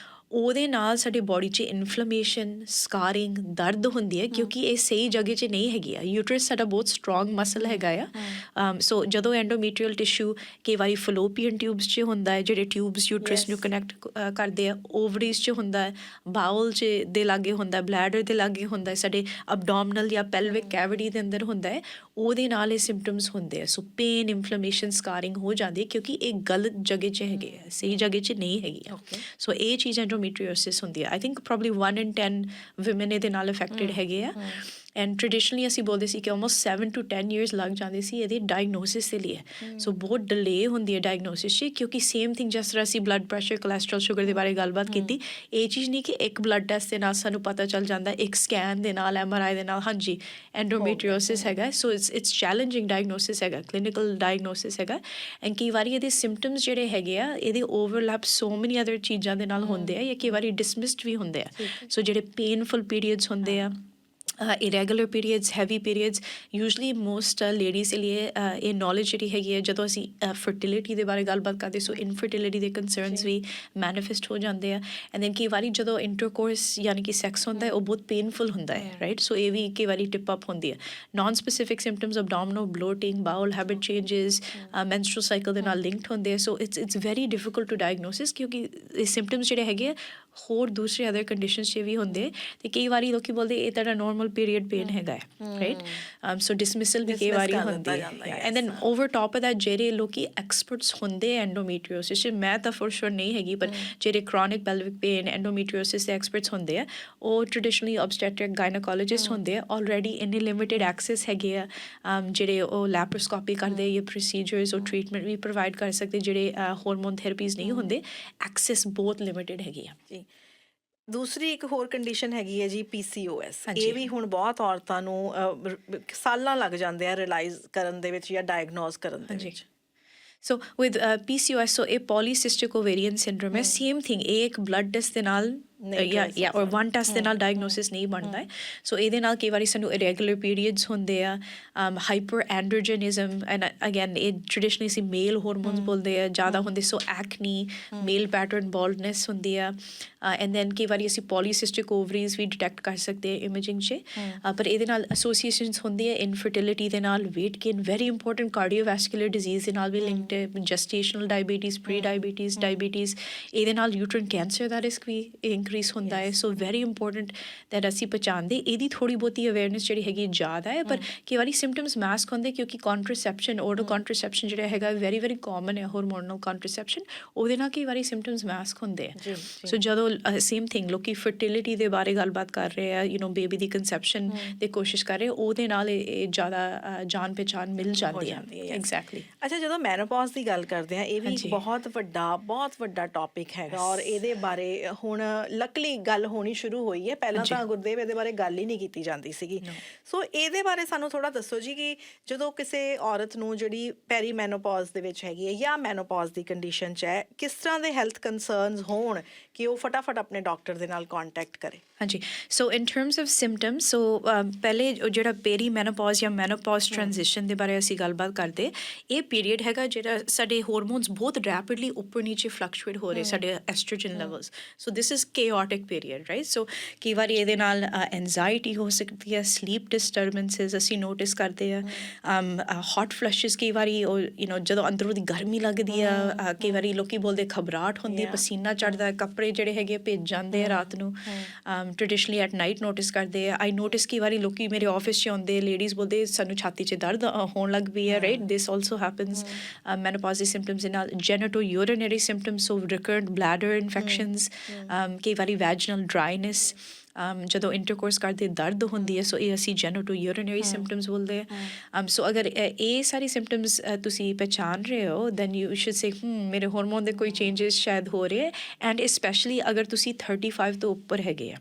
ਉਹਦੇ ਨਾਲ ਸਾਡੇ ਬੋਡੀ 'ਚ ਇਨਫਲੇਮੇਸ਼ਨ, ਸਕਾਰਿੰਗ, ਦਰਦ ਹੁੰਦੀ ਹੈ, ਕਿਉਂਕਿ ਇਹ ਸਹੀ ਜਗ੍ਹਾ 'ਚ ਨਹੀਂ ਹੈਗੀ ਆ। ਯੂਟਰਸ ਸਾਡਾ ਬਹੁਤ ਸਟਰੋਂਗ ਮਸਲ ਹੈਗਾ ਆ। ਸੋ ਜਦੋਂ ਐਂਡੋਮੀਟਰੀਅਲ ਟਿਸ਼ੂ ਕਈ ਵਾਰੀ ਫਲੋਪੀਅਨ ਟਿਊਬਸ 'ਚ ਹੁੰਦਾ ਹੈ, ਜਿਹੜੇ ਟਿਊਬਸ ਯੂਟਰਸ ਨੂੰ ਕਨੈਕਟ ਕਰਦੇ ਆ, ਓਵਰੀਜ਼ 'ਚ ਹੁੰਦਾ ਹੈ, ਬਾਉਲ 'ਚ ਦੇ ਲਾਗੇ ਹੁੰਦਾ, ਬਲੈਡਰ ਦੇ ਲਾਗੇ ਹੁੰਦਾ, ਸਾਡੇ ਅਬਡੋਮਨਲ ਜਾਂ ਪੈਲਵਿਕ ਕੈਵਿਟੀ ਦੇ ਅੰਦਰ ਹੁੰਦਾ ਹੈ, ਉਹਦੇ ਨਾਲ ਇਹ ਸਿੰਪਟਮਸ ਹੁੰਦੇ ਆ। ਸੋ ਪੇਨ, ਇਨਫਲੇਮੇਸ਼ਨ, ਸਕਾਰਿੰਗ ਹੋ ਜਾਂਦੀ ਹੈ, ਕਿਉਂਕਿ ਇਹ ਗਲਤ ਜਗ੍ਹਾ 'ਚ ਹੈਗੇ ਆ, ਸਹੀ ਜਗ੍ਹਾ 'ਚ ਨਹੀਂ ਹੈਗੀ ਆ। ਸੋ ਇਹ ਚੀਜ਼ ਐਂਡੋਮੀਟਰੀਓਸਿਸ ਹੁੰਦੀ ਹੈ। I think probably 1 in 10 women ਇਹਦੇ ਨਾਲ ਅਫੈਕਟਡ ਹੈਗੇ ਆ। ਐਂਡ ਟ੍ਰੈਡੀਸ਼ਨਲੀ ਅਸੀਂ ਬੋਲਦੇ ਸੀ ਕਿ ਆਲਮੋਸਟ 7 to 10 years ਲੱਗ ਜਾਂਦੇ ਸੀ ਇਹਦੇ ਡਾਇਗਨੋਸਿਸ ਦੇ ਲਈ। ਸੋ ਬਹੁਤ ਡਿਲੇ ਹੁੰਦੀ ਹੈ ਡਾਇਗਨੋਸਿਸ 'ਚ, ਕਿਉਂਕਿ ਸੇਮ ਥਿੰਗ ਜਿਸ ਤਰ੍ਹਾਂ ਅਸੀਂ ਬਲੱਡ ਪ੍ਰੈਸ਼ਰ, ਕੋਲੈਸਟਰੋਲ, ਸ਼ੂਗਰ ਦੇ ਬਾਰੇ ਗੱਲਬਾਤ ਕੀਤੀ, ਇਹ ਚੀਜ਼ ਨਹੀਂ ਕਿ ਇੱਕ ਬਲੱਡ ਟੈਸਟ ਦੇ ਨਾਲ ਸਾਨੂੰ ਪਤਾ ਚੱਲ ਜਾਂਦਾ, ਇੱਕ ਸਕੈਨ ਦੇ ਨਾਲ, MRI ਦੇ ਨਾਲ, ਹਾਂਜੀ ਐਂਡੋਮੀਟਰੀਓਸਿਸ ਹੈਗਾ। ਸੋ ਇਟਸ ਚੈਲੰਜਿੰਗ ਡਾਇਗਨੋਸਿਸ ਹੈਗਾ, ਕਲੀਨਿਕਲ ਡਾਇਗਨੋਸਿਸ ਹੈਗਾ। ਐਂਡ ਕਈ ਵਾਰੀ ਇਹਦੇ ਸਿੰਪਟਮਸ ਜਿਹੜੇ ਹੈਗੇ ਆ, ਇਹਦੇ ਓਵਰਲੈਪ ਸੋ ਮੈਨੀ ਅਦਰ ਚੀਜ਼ਾਂ ਦੇ ਨਾਲ ਹੁੰਦੇ ਆ, ਜਾਂ ਕਈ ਵਾਰੀ ਡਿਸਮਿਸਡ ਵੀ ਹੁੰਦੇ ਆ। ਸੋ ਜਿਹੜੇ ਪੇਨਫੁਲ ਪੀਰੀਅਡਸ ਹੁੰਦੇ ਆ, irregular periods, heavy periods, usually most ladies ਦੇ ਲਈ ਇਹ ਨੌਲੇਜ ਜਿਹੜੀ ਹੈਗੀ ਹੈ, ਜਦੋਂ ਅਸੀਂ ਫਰਟੀਲਿਟੀ ਦੇ ਬਾਰੇ ਗੱਲਬਾਤ ਕਰਦੇ, ਸੋ ਇਨਫਰਟੀਲਿਟੀ ਦੇ ਕੰਸਰਨਸ ਵੀ ਮੈਨੀਫੈਸਟ ਹੋ ਜਾਂਦੇ ਆ। ਐਂਡ ਦੈਨ ਕਈ ਵਾਰੀ ਜਦੋਂ ਇੰਟਰਕੋਰਸ ਯਾਨੀ ਕਿ ਸੈਕਸ ਹੁੰਦਾ ਹੈ, ਉਹ ਬਹੁਤ ਪੇਨਫੁਲ ਹੁੰਦਾ ਹੈ, ਰਾਈਟ। ਸੋ ਇਹ ਵੀ ਕਈ ਵਾਰੀ ਟਿਪ ਅਪ ਹੁੰਦੀ ਹੈ। Non specific symptoms, abdominal bloating, bowel habit changes, menstrual cycle ਦੇ ਨਾਲ ਲਿੰਕਡ ਹੁੰਦੇ ਆ। So it's very difficult to diagnosis, ਕਿਉਂਕਿ ਇਹ ਸਿੰਪਟਮਸ ਜਿਹੜੇ ਹੈਗੇ ਆ ਹੋਰ ਦੂਸਰੇ ਅਦਰ ਕੰਡੀਸ਼ਨਸ 'ਚ ਵੀ ਹੁੰਦੇ, ਅਤੇ ਕਈ ਵਾਰੀ ਲੋਕ ਬੋਲਦੇ ਇਹ ਤੁਹਾਡਾ ਨੋਰਮਲ ਪੀਰੀਅਡ ਪੇਨ ਹੈਗਾ ਹੈ, ਰਾਈਟ। ਸੋ ਡਿਸਮਿਸਲ ਵੀ ਕਈ ਵਾਰੀ ਹੁੰਦੀ ਹੈ। ਐਂਡ ਦੈਨ ਓਵਰ ਟੋਪ ਦਾ ਜਿਹੜੇ ਲੋਕੀ ਐਕਸਪਰਟਸ ਹੁੰਦੇ ਐਂਡੋਮੀਟਰੀਓਸਿਸ 'ਚ, ਮੈਂ ਤਾਂ ਫੋਰ ਸ਼ੋਰ ਨਹੀਂ ਹੈਗੀ, ਪਰ ਜਿਹੜੇ ਕ੍ਰੋਨਿਕ ਪੈਲਵਿਕ ਪੇਨ, ਐਂਡੋਮੀਟਰੀਓਸਿਸ ਦੇ ਐਕਸਪਰਟਸ ਹੁੰਦੇ ਆ, ਉਹ ਟ੍ਰੈਡੀਸ਼ਨਲੀ ਓਬਸਟੈਟ੍ਰਿਕ ਗਾਇਨੋਕੋਲੋਜਿਸਟ ਹੁੰਦੇ ਆ। ਆਲਰੇਡੀ ਇੰਨੇ ਲਿਮਿਟਿਡ ਐਕਸੈਸ ਹੈਗੇ ਆ, ਜਿਹੜੇ ਉਹ ਲੈਪਰੋਸਕੋਪੀ ਕਰਦੇ ਜਾਂ ਪ੍ਰੋਸੀਜਰਸ, ਉਹ ਟਰੀਟਮੈਂਟ ਵੀ ਪ੍ਰੋਵਾਈਡ ਕਰ ਸਕਦੇ, ਜਿਹੜੇ ਹਾਰਮੋਨ ਥੈਰੇਪੀਜ਼ ਨਹੀਂ ਹੁੰਦੇ, ਐਕਸੈਸ ਬਹੁਤ ਲਿਮਿਟਿਡ ਹੈਗੀ ਆ ਜੀ। ਦੂਸਰੀ ਇੱਕ ਹੋਰ ਕੰਡੀਸ਼ਨ ਹੈਗੀ ਹੈ ਜੀ, PCOS। ਇਹ ਵੀ ਹੁਣ ਬਹੁਤ ਔਰਤਾਂ ਨੂੰ ਸਾਲਾਂ ਲੱਗ ਜਾਂਦੇ ਆ ਰਿਅਲਾਈਜ਼ ਕਰਨ ਦੇ ਵਿੱਚ ਜਾਂ ਡਾਇਗਨੋਸ ਕਰਨ ਦੇ ਵਿੱਚ। ਸੋ ਵਿਦ PCOS, ਸੋ ਇਹ ਪੋਲੀਸਿਸਟਿਕ ਓਵੇਰੀਅਨ ਸਿੰਡਰੋਮ ਹੈ। ਸੇਮ ਥਿੰਗ, ਇਹ ਇੱਕ ਬਲੱਡ ਟੈਸਟ ਦੇ ਨਾਲ ਜਾਂ ਔਰ ਵਨ ਟੈਸਟ ਦੇ ਨਾਲ ਡਾਇਗਨੋਸਿਸ ਨਹੀਂ ਬਣਦਾ ਹੈ। ਸੋ ਇਹਦੇ ਨਾਲ ਕਈ ਵਾਰੀ ਸਾਨੂੰ ਇਰੈਗੂਲਰ ਪੀਰੀਅਡਸ ਹੁੰਦੇ ਆ, ਹਾਈਪਰ ਐਂਡਰੋਜਨਿਜ਼ਮ, ਐਂਡ ਅਗੇਨ ਇਹ ਟ੍ਰੈਡੀਸ਼ਨਲੀ ਅਸੀਂ ਮੇਲ ਹਾਰਮੋਨਸ ਬੋਲਦੇ ਆ, ਜ਼ਿਆਦਾ ਹੁੰਦੇ। ਸੋ ਐਕਨੀ, ਮੇਲ ਪੈਟਰਨ ਬਾਲਡਨੈਸ ਹੁੰਦੀ ਆ। ਐਂਡ ਦੈਨ ਕਈ ਵਾਰੀ ਅਸੀਂ ਪੋਲੀਸਿਸਟਿਕ ਓਵਰੀਜ਼ ਵੀ ਡਿਟੈਕਟ ਕਰ ਸਕਦੇ ਹਾਂ ਇਮੇਜਿੰਗ 'ਚ, ਪਰ ਇਹਦੇ ਨਾਲ ਐਸੋਸੀਏਸ਼ਨਸ ਹੁੰਦੀ ਹੈ ਇਨਫਰਟੀਲਿਟੀ ਦੇ ਨਾਲ, weight gain, very important cardiovascular disease ਦੇ ਨਾਲ ਵੀ ਲਿੰਕਡ ਹੈ, gestational diabetes, pre diabetes, diabetes. ਇਹਦੇ ਨਾਲ ਯੂਟਰਨ ਕੈਂਸਰ ਦਾ ਰਿਸਕ ਵੀ ਇੰਕਰੀਜ਼ ਹੁੰਦਾ ਹੈ। ਸੋ ਵੈਰੀ ਇੰਪੋਰਟੈਂਟ ਦੈਟ ਅਸੀਂ ਪਛਾਣਦੇ। ਇਹਦੀ ਥੋੜ੍ਹੀ ਬਹੁਤੀ ਅਵੇਅਰਨੈਸ ਜਿਹੜੀ ਹੈਗੀ ਜ਼ਿਆਦਾ ਹੈ, ਪਰ ਕਈ ਵਾਰੀ ਸਿੰਪਟਮਸ ਮਾਸਕ ਹੁੰਦੇ, ਕਿਉਂਕਿ ਕਾਂਟਰਸੈਪਸ਼ਨ, ਓਰਲ ਕਾਂਟਰਸੈਪਸ਼ਨ ਜਿਹੜਾ ਹੈਗਾ ਵੈਰੀ ਵੈਰੀ ਕਾਮਨ ਹੈ, ਹਾਰਮੋਨਲ ਕਾਂਟਰਸੈਪਸ਼ਨ, ਉਹਦੇ ਨਾਲ ਕਈ ਵਾਰੀ ਸਿੰਪਟਮਸ ਮਾਸਕ ਹੁੰਦੇ ਆ। ਸੋ ਜਦੋਂ ਸੇਮ ਥਿੰਗ ਲੋਕੀ ਫਰਟੀਲਿਟੀ ਦੇ ਬਾਰੇ ਗੱਲਬਾਤ ਕਰ ਰਹੇ ਆ, ਬੇਬੀ ਦੀ ਕੰਸੈਪਸ਼ਨ ਦੀ ਕੋਸ਼ਿਸ਼ ਕਰ ਰਹੇ, ਉਹਦੇ ਨਾਲ ਇਹ ਜ਼ਿਆਦਾ ਜਾਣ ਪਹਿਚਾਣ ਮਿਲ ਜਾਂਦੀ ਹੈ। ਐਗਜ਼ੈਕਟਲੀ। ਅੱਛਾ, ਜਦੋਂ ਮੈਨੋਪੌਜ਼ ਦੀ ਗੱਲ ਕਰਦੇ ਹਾਂ, ਇਹ ਵੀ ਇੱਕ ਬਹੁਤ ਵੱਡਾ ਟੌਪਿਕ ਹੈਗਾ, ਔਰ ਇਹਦੇ ਬਾਰੇ ਹੁਣ ਲੱਕਲੀ ਗੱਲ ਹੋਣੀ ਸ਼ੁਰੂ ਹੋਈ ਹੈ। ਪਹਿਲਾਂ ਤਾਂ ਗੁਰਦੇਵ ਇਹਦੇ ਬਾਰੇ ਗੱਲ ਹੀ ਨਹੀਂ ਕੀਤੀ ਜਾਂਦੀ ਸੀਗੀ। ਸੋ ਇਹਦੇ ਬਾਰੇ ਸਾਨੂੰ ਥੋੜ੍ਹਾ ਦੱਸੋ ਜੀ, ਕਿ ਜਦੋਂ ਕਿਸੇ ਔਰਤ ਨੂੰ ਜਿਹੜੀ ਪੈਰੀ ਮੈਨੋਪੌਜ਼ ਦੇ ਵਿੱਚ ਹੈਗੀ ਹੈ ਜਾਂ ਮੈਨੋਪੌਜ਼ ਦੀ ਕੰਡੀਸ਼ਨ 'ਚ ਹੈ, ਕਿਸ ਤਰ੍ਹਾਂ ਦੇ ਹੈਲਥ ਕੰਸਰਨਸ ਹੋਣ ਕਿ ਉਹ ਫਟਾਫਟ ਆਪਣੇ ਡਾਕਟਰ ਦੇ ਨਾਲ ਕੰਟੈਕਟ ਕਰੇ? ਹਾਂਜੀ ਸੋ ਇਨ ਟਰਮਸ ਆਫ ਸਿੰਪਟਮਸ ਸੋ ਪਹਿਲੇ ਜਿਹੜਾ ਪੇਰੀ ਮੈਨੋਪੌਜ਼ ਜਾਂ ਮੈਨੋਪੌਜ਼ ਟ੍ਰਾਂਜੀਸ਼ਨ ਦੇ ਬਾਰੇ ਅਸੀਂ ਗੱਲਬਾਤ ਕਰਦੇ ਇਹ ਪੀਰੀਅਡ ਹੈਗਾ ਜਿਹੜਾ ਸਾਡੇ ਹਾਰਮੋਨਸ ਬਹੁਤ ਰੈਪਿਡਲੀ ਉੱਪਰ ਨੀਚੇ ਫਲਕਚੁਏਟ ਹੋ ਰਹੇ ਸਾਡੇ oestrogen levels so this is chaotic period right so ਕਈ ਵਾਰੀ ਇਹਦੇ ਨਾਲ ਐਂਜ਼ਾਈਟੀ ਹੋ ਸਕਦੀ ਹੈ ਸਲੀਪ ਡਿਸਟਰਬੈਂਸਸ ਅਸੀਂ ਨੋਟਿਸ ਕਰਦੇ ਆ ਹੌਟ ਫਲਸ਼ਸ ਕਈ ਵਾਰੀ ਜਦੋਂ ਅੰਦਰੋਂ ਦੀ ਗਰਮੀ ਲੱਗਦੀ ਆ ਕਈ ਵਾਰੀ ਲੋਕੀ ਬੋਲਦੇ ਘਬਰਾਹਟ ਹੁੰਦੀ ਪਸੀਨਾ ਚੜ੍ਹਦਾ ਕੱਪੜੇ ਜਿਹੜੇ ਹੈਗੇ ਭਿੱਜ ਜਾਂਦੇ ਆ ਰਾਤ ਨੂੰ ਟ੍ਰੈਡੀਸ਼ਨਲੀ ਐਟ ਨਾਈਟ ਨੋਟਿਸ ਕਰਦੇ ਆ ਆਈ ਨੋਟਿਸ ਕਈ ਵਾਰੀ ਲੋਕੀ ਮੇਰੇ ਆਫਿਸ 'ਚ ਆਉਂਦੇ ਲੇਡੀਜ਼ ਬੋਲਦੇ ਸਾਨੂੰ ਛਾਤੀ 'ਚ ਦਰਦ ਹੋਣ ਲੱਗ ਪਈ ਹੈ ਰਾਈਟ ਦਿਸ ਆਲਸੋ ਹੈਪਨਸ ਮੈਨੋਪੌਜ਼ ਦੇ ਸਿੰਪਟਮਸ ਦੇ ਨਾਲ ਜੈਨੇਟੋ ਯੂਰੀਨਰੀ ਸਿੰਪਟਮਸ ਸੋ ਰਿਕਰੈਂਟ ਬਲੈਡਰ ਇਨਫੈਕਸ਼ਨਸ ਕਈ ਵਾਰੀ ਵੈਜਨਲ ਡਰਾਈਨੈਸ ਜਦੋਂ ਇੰਟਰਕੋਰਸ ਕਰਦੇ ਦਰਦ ਹੁੰਦੀ ਹੈ ਸੋ ਇਹ ਅਸੀਂ ਜੈਨੇਟੋ ਯੂਰੀਨਰੀ ਸਿੰਪਟਮਸ ਬੋਲਦੇ ਆ ਸੋ ਅਗਰ ਇਹ ਸਾਰੀ ਸਿੰਪਟਮਸ ਤੁਸੀਂ ਪਹਿਚਾਨ ਰਹੇ ਹੋ ਦੈਨ ਯੂ ਸ਼ੁਡ ਸੇ ਮੇਰੇ ਹਾਰਮੋਨ ਦੇ ਕੋਈ ਚੇਂਜਸ ਸ਼ਾਇਦ ਹੋ ਰਹੇ ਐਂਡ ਸਪੈਸ਼ਲੀ ਅਗਰ ਤੁਸੀਂ 35 ਤੋਂ ਉੱਪਰ ਹੈਗੇ ਆ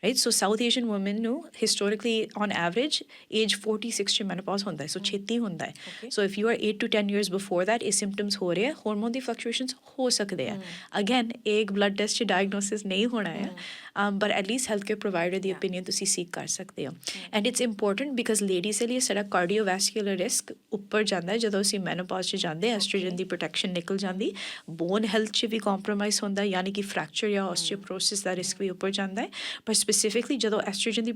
right so South Asian women ਨੂੰ historically on average age 46 ਚ menopause ਹੁੰਦਾ ਹੈ so ਛੇਤੀ ਹੁੰਦਾ ਹੈ so if you are 8 to 10 years before that ਇਹ symptoms ਹੋ ਰਹੇ ਆ hormone ਦੀ fluctuations ਹੋ ਸਕਦੇ ਆ again ਇੱਕ blood test ਚ diagnosis ਨਹੀਂ ਹੋਣਾ ਹੈ but at least healthcare provider the opinion ਤੁਸੀਂ seek ਕਰ ਸਕਦੇ ਹੋ and it's important because ladies ਦੇ ਲਈ ਸਾਡਾ cardiovascular risk ਉੱਪਰ ਜਾਂਦਾ ਹੈ ਜਦੋਂ ਅਸੀਂ menopause ਚ ਜਾਂਦੇ ਹਾਂ estrogen ਦੀ protection ਨਿਕਲ ਜਾਂਦੀ bone health ਚ ਵੀ compromise ਹੁੰਦਾ ਯਾਨੀ ਕਿ fracture ਜਾਂ osteoporosis ਦਾ risk ਵੀ ਉੱਪਰ ਜਾਂਦਾ ਹੈ ਪਰ specifically ਜਦੋਂ estrogen ਦੀ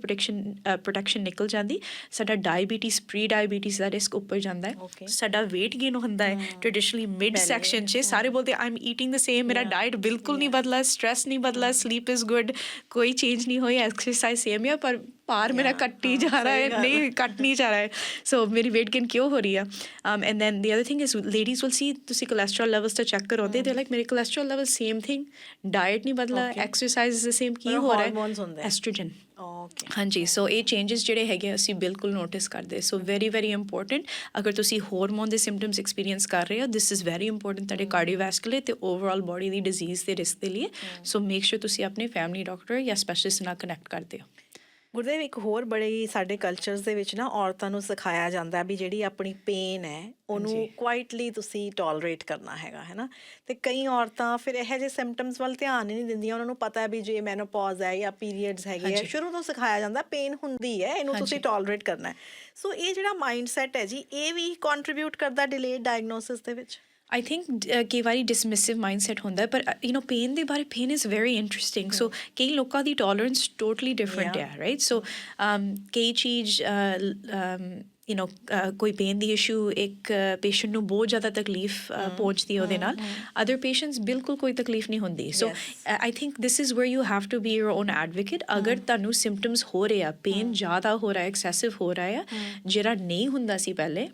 protection ਨਿਕਲ ਜਾਂਦੀ ਸਾਡਾ diabetes pre-diabetes ਦਾ risk ਉੱਪਰ ਜਾਂਦਾ ਹੈ ਸਾਡਾ weight gain ਹੁੰਦਾ ਹੈ traditionally mid section 'ਚ ਸਾਰੇ ਬੋਲਦੇ I'm eating the same ਮੇਰਾ diet ਬਿਲਕੁਲ ਨਹੀਂ ਬਦਲਾ stress ਨਹੀਂ ਬਦਲਾ sleep is good ਕੋਈ ਚੇਂਜ ਨਹੀਂ ਹੋਈ exercise same ਹੈ ਪਰ ਭਾਰ ਮੇਰਾ ਕੱਟੀ ਜਾ ਰਿਹਾ ਹੈ ਨਹੀਂ ਕੱਟ ਨਹੀਂ ਜਾ ਰਿਹਾ ਹੈ ਸੋ ਮੇਰੀ weight gain ਕਿਉਂ ਹੋ ਰਹੀ ਆ and then the other thing is ladies will see ਤੁਸੀਂ cholesterol levels ਤਾਂ ਚੈੱਕ ਕਰਵਾਉਂਦੇ they're like ਮੇਰੇ cholesterol level same thing diet ਨਹੀਂ ਬਦਲਾ exercise is the same ਕੀ ਹੋ ਰਿਹਾ ਹੈ estrogen ਹਾਂਜੀ ਸੋ ਇਹ ਚੇਂਜਸ ਜਿਹੜੇ ਹੈਗੇ ਅਸੀਂ ਬਿਲਕੁਲ ਨੋਟਿਸ ਕਰਦੇ ਸੋ ਵੈਰੀ ਵੈਰੀ ਇੰਪੋਰਟੈਂਟ ਅਗਰ ਤੁਸੀਂ ਹਾਰਮੋਨ ਦੇ ਸਿੰਪਟਮਸ ਐਕਸਪੀਰੀਅੰਸ ਕਰ ਰਹੇ ਹੋ ਦਿਸ ਇਜ਼ ਵੈਰੀ ਇੰਪੋਰਟੈਂਟ ਤੁਹਾਡੇ ਕਾਰਡੀਓਵੈਸਕੂਲਰ ਤੇ ਓਵਰਆਲ ਬੋਡੀ ਦੀ ਡਿਜ਼ੀਜ਼ ਦੇ ਰਿਸਕ ਦੇ ਲਈ ਸੋ ਮੇਕ ਸ਼ੋਰ ਤੁਸੀਂ ਆਪਣੇ ਫੈਮਿਲੀ ਡਾਕਟਰ ਜਾਂ ਸਪੈਸ਼ਲਿਸਟ ਨਾਲ ਕਨੈਕਟ ਕਰਦੇ ਹੋ ਗੁਰਦੇਵ ਇੱਕ ਹੋਰ ਬੜੇ ਸਾਡੇ ਕਲਚਰਸ ਦੇ ਵਿੱਚ ਨਾ ਔਰਤਾਂ ਨੂੰ ਸਿਖਾਇਆ ਜਾਂਦਾ ਵੀ ਜਿਹੜੀ ਆਪਣੀ ਪੇਨ ਹੈ ਉਹਨੂੰ ਕੁਆਇਟਲੀ ਤੁਸੀਂ ਟੋਲਰੇਟ ਕਰਨਾ ਹੈਗਾ ਹੈ ਨਾ ਤੇ ਕਈ ਔਰਤਾਂ ਫਿਰ ਇਹੋ ਜਿਹੇ ਸਿੰਪਟਮਸ ਵੱਲ ਧਿਆਨ ਹੀ ਨਹੀਂ ਦਿੰਦੀਆਂ ਉਹਨਾਂ ਨੂੰ ਪਤਾ ਹੈ ਵੀ ਜੇ ਮੈਨੋਪੌਜ਼ ਹੈ ਜਾਂ ਪੀਰੀਅਡਸ ਹੈਗੇ ਆ ਸ਼ੁਰੂ ਤੋਂ ਸਿਖਾਇਆ ਜਾਂਦਾ ਪੇਨ ਹੁੰਦੀ ਹੈ ਇਹਨੂੰ ਤੁਸੀਂ ਟੋਲਰੇਟ ਕਰਨਾ ਹੈ ਸੋ ਇਹ ਜਿਹੜਾ ਮਾਈਂਡ ਸੈਟ ਹੈ ਜੀ ਇਹ ਵੀ ਕੰਟਰੀਬਿਊਟ ਕਰਦਾ ਡਿਲੇਡ ਡਾਇਗਨੋਸਿਸ ਦੇ ਵਿੱਚ I think ਕਈ ਵਾਰੀ dismissive mindset ਹੁੰਦਾ ਹੈ ਪਰ pain ਦੇ ਬਾਰੇ pain is very interesting so ਕਈ ਲੋਕਾਂ ਦੀ tolerance totally different ਹੈ right so ਕਈ ਚੀਜ਼ ਕੋਈ ਪੇਨ ਦੀ ਇਸ਼ੂ ਇੱਕ ਪੇਸ਼ੈਂਟ ਨੂੰ ਬਹੁਤ ਜ਼ਿਆਦਾ ਤਕਲੀਫ ਪਹੁੰਚਦੀ ਹੈ ਉਹਦੇ ਨਾਲ ਅਦਰ ਪੇਸ਼ੈਂਟਸ ਬਿਲਕੁਲ ਕੋਈ ਤਕਲੀਫ ਨਹੀਂ ਹੁੰਦੀ so I think this is where you have to be your own advocate ਅਗਰ ਤੁਹਾਨੂੰ ਸਿੰਪਟਮਸ ਹੋ ਰਹੇ ਆ ਪੇਨ ਜ਼ਿਆਦਾ ਹੋ ਰਿਹਾ ਐਕਸੈਸਿਵ ਹੋ ਰਿਹਾ ਆ ਜਿਹੜਾ ਨਹੀਂ ਹੁੰਦਾ ਸੀ ਪਹਿਲੇ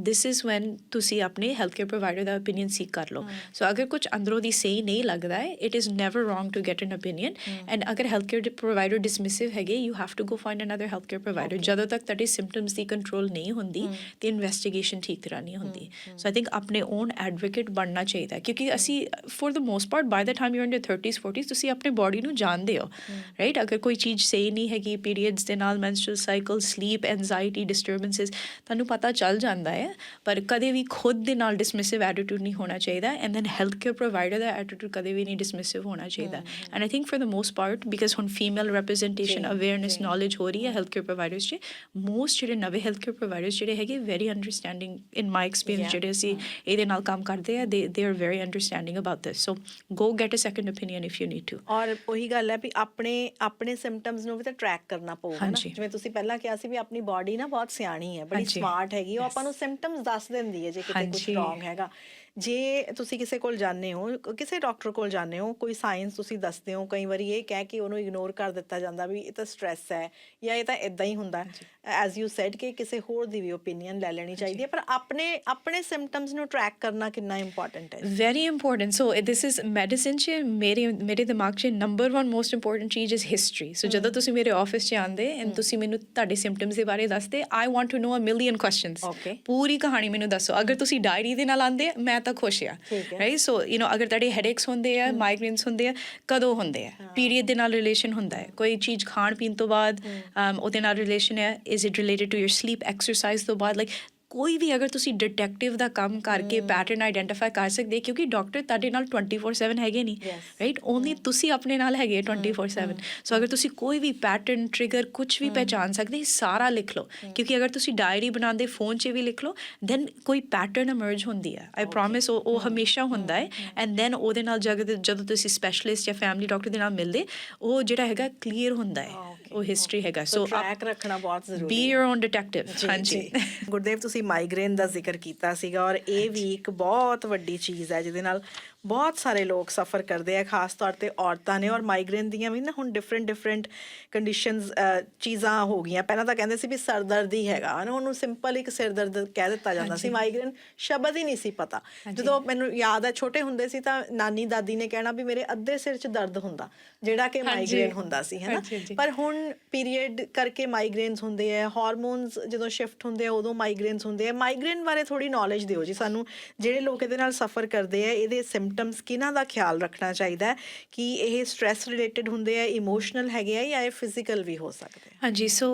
ਦਿਸ ਇਜ਼ ਵੈਨ ਤੁਸੀਂ ਆਪਣੇ ਹੈਲਥ ਕੇਅਰ ਪ੍ਰੋਵਾਈਡਰ ਦਾ ਓਪੀਨੀਅਨ ਸੀਕ ਕਰ ਲਓ ਸੋ ਅਗਰ ਕੁਝ ਅੰਦਰੋਂ ਦੀ ਸਹੀ ਨਹੀਂ ਲੱਗਦਾ ਹੈ it is never wrong to get an opinion and ਅਗਰ ਹੈਲਥ ਕੇਅਰ ਪ੍ਰੋਵਾਈਡਰ ਡਿਸਮਿਸਿਵ ਹੈਗੇ you have to go find another health care provider ਜਦੋਂ ਤੱਕ ਤੁਹਾਡੇ ਸਿੰਪਟਮਸ ਦੀ ਕੰਟਰੋਲ ਨਹੀਂ ਹੁੰਦੀ ਤੇ ਇਨਵੈਸਟੀਗੇਸ਼ਨ ਠੀਕ ਤਰ੍ਹਾਂ ਨਹੀਂ ਹੁੰਦੀ ਸੋ ਆਈ ਥਿੰਕ ਆਪਣੇ ਓਨ ਐਡਵੋਕੇਟ ਬਣਨਾ ਚਾਹੀਦਾ ਕਿਉਂਕਿ ਅਸੀਂ for the most part ਬਾय the time you are in your 30s 40s ਤੁਸੀਂ ਆਪਣੇ ਬੋਡੀ ਨੂੰ ਜਾਣਦੇ ਹੋ ਰਾਈਟ ਅਗਰ ਕੋਈ ਚੀਜ਼ ਸਹੀ ਨਹੀਂ ਹੈਗੀ ਪੀਰੀਅਡਸ ਦੇ ਨਾਲ ਮੈਂਸਟਰਲ ਸਾਈਕਲ ਸਲੀਪ ਐਂਜ਼ਾਈਟੀ ਡਿਸਟਰਬੈਂਸਸ ਤੁਹਾਨੂੰ ਪਤਾ ਚੱਲ ਜਾਂਦਾ ਹੈ ਪਰ ਕਦੇ ਵੀ ਖੁਦ ਦੇ ਨਾਲ ਡਿਸਮਿਸਿਵ ਐਟੀਟਿਊਡ ਨਹੀਂ ਹੋਣਾ ਚਾਹੀਦਾ and then health care provider ਦਾ ਐਟੀਟਿਊਡ ਕਦੇ ਵੀ ਨਹੀਂ ਡਿਸਮਿਸਿਵ ਹੋਣਾ ਚਾਹੀਦਾ and I think for the most part because ਹੁਣ ਫੀਮੇਲ ਰਿਪਰੈਜ਼ੈਂਟੇਸ਼ਨ ਅਵੇਅਰਨੈਸ ਨੌਲੇਜ ਹੋ ਰਹੀ ਹੈ ਹੈਲਥ ਕੇਅਰ ਪ੍ਰੋਵਾਈਡਰਸ 'ਚ ਮੋਸਟ ਜਿਹੜੇ ਨਵੇਂ ਹੈਲਥ ਕੇਅਰ ਪ੍ਰੋਵਾਈਡਰਸ ਜਿਹੜੇ ਹੈਗੇ very understanding in my experience ਜਿਹੜੇ ਅਸੀਂ ਇਹਦੇ ਨਾਲ ਕੰਮ ਕਰਦੇ ਆ they are very understanding about this so go get a second opinion if you need to ਔਰ ਉਹੀ ਗੱਲ ਹੈ ਵੀ ਆਪਣੇ ਸਿੰਪਟਮਸ ਨੂੰ ਵੀ ਤਾਂ ਟਰੈਕ ਕਰਨਾ ਪਊਗਾ ਨਾ ਜਿਵੇਂ ਤੁਸੀਂ ਪਹਿਲਾਂ ਕਿਹਾ ਸੀ ਵੀ ਆਪਣੀ ਬਾਡੀ ਨਾ ਬਹੁਤ ਸਿਆਣੀ ਹੈ ਬੜੀ ਸਮਾਰਟ ਹੈਗੀ ਉਹ ਆਪਾਂ ਨੂੰ ਸਿੰਪਟਮਸ ਦੱਸ ਦਿੰਦੀ ਹੈ ਜੇ ਕਿਤੇ ਕੁਝ ਰੋਂਗ ਹੈਗਾ ਜੇ ਤੁਸੀਂ ਕਿਸੇ ਕੋਲ ਜਾਂਦੇ ਹੋ ਕਿਸੇ ਡਾਕਟਰ ਕੋਲ ਜਾਂਦੇ ਹੋ ਕੋਈ ਸਾਇੰਸ ਤੁਸੀਂ ਦੱਸਦੇ ਹੋ ਕਈ ਵਾਰੀ ਇਹ ਕਹਿ ਕੇ ਉਹਨੂੰ ਇਗਨੋਰ ਕਰ ਦਿੱਤਾ ਜਾਂਦਾ ਵੀ ਇਹ ਤਾਂ ਸਟ੍ਰੈਸ ਹੈ ਜਾਂ ਇਹ ਤਾਂ ਇੱਦਾਂ ਹੀ ਹੁੰਦਾ ਐਜ਼ ਯੂ ਸੈਡ ਕਿ ਕਿਸੇ ਹੋਰ ਦੀ ਵੀ ਓਪੀਨੀਅਨ ਲੈ ਲੈਣੀ ਚਾਹੀਦੀ ਹੈ ਪਰ ਆਪਣੇ ਸਿੰਪਟਮਸ ਨੂੰ ਟਰੈਕ ਕਰਨਾ ਕਿੰਨਾ ਇੰਪੋਰਟੈਂਟ ਹੈ very important so this is medicine 'ਚ ਮੇਰੇ ਦਿਮਾਗ 'ਚ ਨੰਬਰ 1 ਮੋਸਟ ਇੰਪੋਰਟੈਂਟ ਚੀਜ਼ ਇਜ਼ ਹਿਸਟਰੀ ਸੋ ਜਦੋਂ ਤੁਸੀਂ ਮੇਰੇ ਆਫਿਸ 'ਚ ਆਉਂਦੇ ਐਂਡ ਤੁਸੀਂ ਮੈਨੂੰ ਤੁਹਾਡੇ ਸਿੰਪਟਮਸ ਦੇ ਬਾਰੇ ਦੱਸਦੇ I want to know a million questions ਪੂਰੀ ਕਹਾਣੀ ਮੈਨੂੰ ਦੱਸੋ ਅਗਰ ਤੁਸੀਂ ਡਾਇਰੀ ਦੇ ਨਾਲ ਆਉਂਦੇ ਮੈਂ ਤਾਂ ਖੁਸ਼ ਆ ਰਾਈਟ ਸੋ ਅਗਰ ਤੁਹਾਡੇ ਹੈਡੇਕਸ ਹੁੰਦੇ ਆ ਮਾਈਗ੍ਰੇਨਸ ਹੁੰਦੇ ਆ ਕਦੋਂ ਹੁੰਦੇ ਆ ਪੀਰੀਅਡ ਦੇ ਨਾਲ ਰਿਲੇਸ਼ਨ ਹੁੰਦਾ ਹੈ ਕੋਈ ਚੀਜ਼ ਖਾਣ ਪੀਣ ਤੋਂ ਬਾਅਦ ਉਹਦੇ ਨਾਲ ਰਿਲੇਸ਼ਨ ਹੈ is it related to your sleep exercise ਤੋਂ ਬਾਅਦ ਲਾਈਕ ਕੋਈ ਵੀ ਅਗਰ ਤੁਸੀਂ ਡਿਟੈਕਟਿਵ ਦਾ ਕੰਮ ਕਰਕੇ ਪੈਟਰਨ ਆਈਡੈਂਟੀਫਾਈ ਕਰ ਸਕਦੇ, ਕਿਉਂਕਿ ਡਾਕਟਰ ਤੁਹਾਡੇ ਨਾਲ 24/7 ਹੈਗੇ ਨਹੀਂ, ਰਾਈਟ, ਓਨਲੀ ਤੁਸੀਂ ਆਪਣੇ ਨਾਲ ਹੈਗੇ 24/7। ਸੋ ਅਗਰ ਤੁਸੀਂ ਕੋਈ ਵੀ ਪੈਟਰਨ, ਟ੍ਰਿਗਰ, ਕੁਛ ਵੀ ਪਹਿਚਾਨ ਸਕਦੇ, ਸਾਰਾ ਲਿਖ ਲਓ, ਕਿਉਂਕਿ ਅਗਰ ਤੁਸੀਂ ਡਾਇਰੀ ਬਣਾਉਂਦੇ, ਫੋਨ 'ਚ ਵੀ ਲਿਖ ਲਓ, ਦੈਨ ਕੋਈ ਪੈਟਰਨ ਇਮਰਜ ਹੁੰਦੀ ਹੈ, ਆਈ ਪ੍ਰੋਮਿਸ, ਉਹ ਹਮੇਸ਼ਾ ਹੁੰਦਾ ਹੈ। ਐਂਡ ਦੈਨ ਉਹਦੇ ਨਾਲ ਜਦੋਂ ਤੁਸੀਂ ਸਪੈਸ਼ਲਿਸਟ ਜਾਂ ਫੈਮਿਲੀ ਡਾਕਟਰ ਦੇ ਨਾਲ ਮਿਲਦੇ, ਉਹ ਜਿਹੜਾ ਹੈਗਾ ਕਲੀਅਰ ਹੁੰਦਾ ਹੈ, ਉਹ ਹਿਸਟਰੀ ਹੈਗਾ। ਸੋ ਟਰੈਕ ਰੱਖਣਾ ਬਹੁਤ ਜ਼ਰੂਰੀ ਹੈ, ਬੀ ਯੋਰ ਓਨ ਡਿਟੈਕਟਿਵ। ਹਾਂਜੀ ਗੁਰਦੇਵ, ਤੁਸੀਂ ਮਾਈਗ੍ਰੇਨ ਦਾ ਜ਼ਿਕਰ ਕੀਤਾ ਸੀਗਾ, ਔਰ ਇਹ ਵੀ ਇੱਕ ਬਹੁਤ ਵੱਡੀ ਚੀਜ਼ ਹੈ ਜਿਹਦੇ ਨਾਲ ਬਹੁਤ ਸਾਰੇ ਲੋਕ ਸਫਰ ਕਰਦੇ ਆ, ਖਾਸ ਤੌਰ 'ਤੇ ਔਰਤਾਂ ਨੇ। ਔਰ ਮਾਈਗ੍ਰੇਨ ਦੀਆਂ ਵੀ ਨਾ ਹੁਣ ਡਿਫਰੈਂਟ ਕੰਡੀਸ਼ਨਸ, ਚੀਜ਼ਾਂ ਹੋ ਗਈਆਂ। ਪਹਿਲਾਂ ਤਾਂ ਕਹਿੰਦੇ ਸੀ ਵੀ ਸਰ ਦਰਦ ਹੀ ਹੈਗਾ, ਉਹਨੂੰ ਸਿੰਪਲ ਇੱਕ ਸਿਰ ਦਰਦ ਕਹਿ ਦਿੱਤਾ ਜਾਂਦਾ ਸੀ, ਮਾਈਗ੍ਰੇਨ ਸ਼ਬਦ ਹੀ ਨਹੀਂ ਸੀ ਪਤਾ। ਜਦੋਂ ਮੈਨੂੰ ਯਾਦ ਹੈ ਛੋਟੇ ਹੁੰਦੇ ਸੀ ਤਾਂ ਨਾਨੀ ਦਾਦੀ ਨੇ ਕਹਿਣਾ ਵੀ ਮੇਰੇ ਅੱਧੇ ਸਿਰ 'ਚ ਦਰਦ ਹੁੰਦਾ, ਜਿਹੜਾ ਕਿ ਮਾਈਗ੍ਰੇਨ ਹੁੰਦਾ ਸੀ, ਹੈ ਨਾ। ਪਰ ਹੁਣ ਪੀਰੀਅਡ ਕਰਕੇ ਮਾਈਗ੍ਰੇਨਸ ਹੁੰਦੇ ਆ, ਹਾਰਮੋਨਸ ਜਦੋਂ ਸ਼ਿਫਟ ਹੁੰਦੇ ਆ ਉਦੋਂ ਮਾਈਗ੍ਰੇਨਸ ਹੁੰਦੇ ਆ। ਮਾਈਗ੍ਰੇਨ ਬਾਰੇ ਥੋੜ੍ਹੀ ਨੌਲੇਜ ਦਿਓ ਜੀ ਸਾਨੂੰ, ਜਿਹੜੇ ਲੋਕ ਇਹਦੇ ਨਾਲ ਸਫਰ ਕਰਦੇ ਆ, ਇਹਦੇ ਸਿੰਪਟਮਸ ਕਿਹਨਾਂ ਦਾ ਖਿਆਲ ਰੱਖਣਾ ਚਾਹੀਦਾ, ਕਿ ਇਹ ਸਟ੍ਰੈਸ ਰਿਲੇਟਡ ਹੁੰਦੇ ਆ, ਇਮੋਸ਼ਨਲ ਹੈਗੇ ਆ, ਜਾਂ ਇਹ ਫਿਜ਼ੀਕਲ ਵੀ ਹੋ ਸਕਦੇ ਆ? ਹਾਂਜੀ, ਸੋ